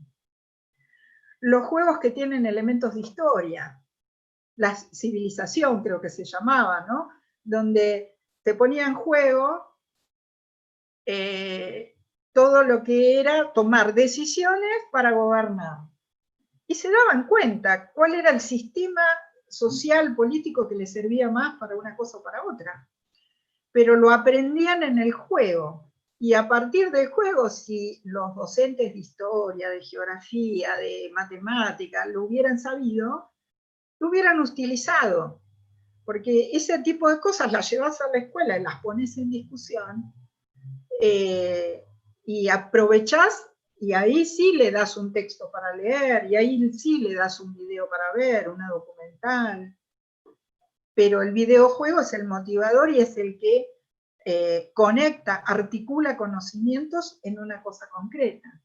Los juegos que tienen elementos de historia, la civilización creo que se llamaba, ¿no? Donde se ponía en juego todo lo que era tomar decisiones para gobernar. Y se daban cuenta cuál era el sistema social, político, que les servía más para una cosa o para otra. Pero lo aprendían en el juego. Y a partir del juego, si los docentes de historia, de geografía, de matemática, lo hubieran sabido, lo hubieran utilizado. Porque ese tipo de cosas las llevas a la escuela y las pones en discusión, y aprovechás, y ahí sí le das un texto para leer, y ahí sí le das un video para ver, una documental. Pero el videojuego es el motivador y es el que conecta, articula conocimientos en una cosa concreta.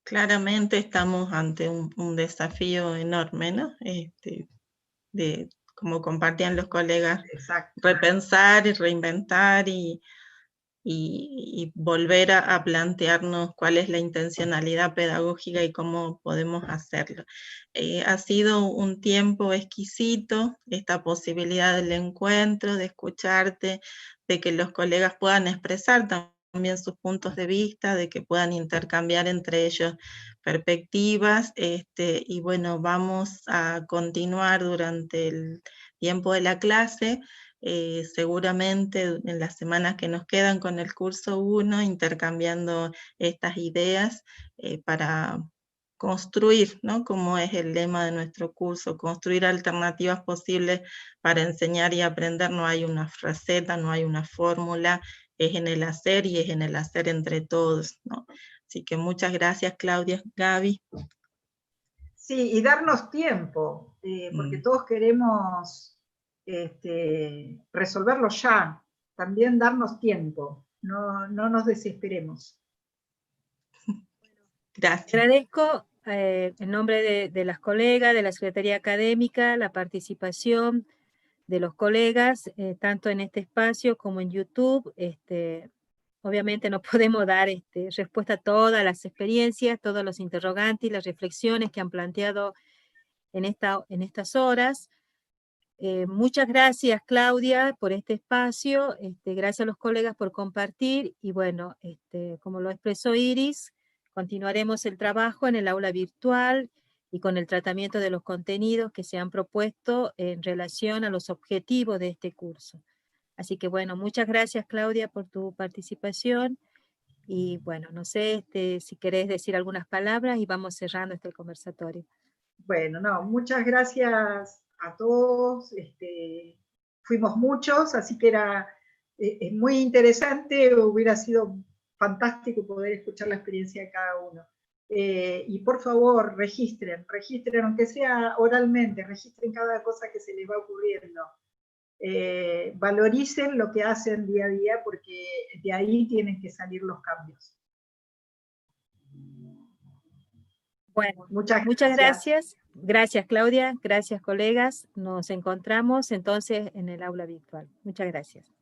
Claramente estamos ante un desafío enorme, ¿no? De, como compartían los colegas, Exacto. repensar y reinventar y volver a plantearnos cuál es la intencionalidad pedagógica y cómo podemos hacerlo. Ha sido un tiempo exquisito, esta posibilidad del encuentro, de escucharte, de que los colegas puedan expresar también sus puntos de vista, de que puedan intercambiar entre ellos perspectivas, y bueno, vamos a continuar durante el tiempo de la clase, seguramente en las semanas que nos quedan con el curso 1, intercambiando estas ideas para construir, ¿no? Como es el lema de nuestro curso, construir alternativas posibles para enseñar y aprender. No hay una receta, no hay una fórmula, es en el hacer y es en el hacer entre todos, ¿no? Así que muchas gracias, Claudia, Gaby. Sí, y darnos tiempo, porque todos queremos resolverlo ya. También darnos tiempo, no nos desesperemos. Gracias. Agradezco en nombre de las colegas, de la Secretaría Académica, la participación de los colegas, tanto en este espacio como en YouTube. Obviamente no podemos dar respuesta a todas las experiencias, todos los interrogantes y las reflexiones que han planteado en estas horas. Muchas gracias, Claudia, por este espacio. Gracias a los colegas por compartir. Y bueno, como lo expresó Iris, continuaremos el trabajo en el aula virtual y con el tratamiento de los contenidos que se han propuesto en relación a los objetivos de este curso. Así que bueno, muchas gracias, Claudia, por tu participación. Y bueno, no sé si querés decir algunas palabras y vamos cerrando este conversatorio. Bueno, no, muchas gracias a todos. Fuimos muchos, así que era muy interesante, hubiera sido fantástico poder escuchar la experiencia de cada uno. Y por favor, registren, aunque sea oralmente, registren cada cosa que se les va ocurriendo. Valoricen lo que hacen día a día, porque de ahí tienen que salir los cambios. Bueno, muchas gracias. Gracias, Claudia. Gracias, colegas. Nos encontramos entonces en el aula virtual. Muchas gracias.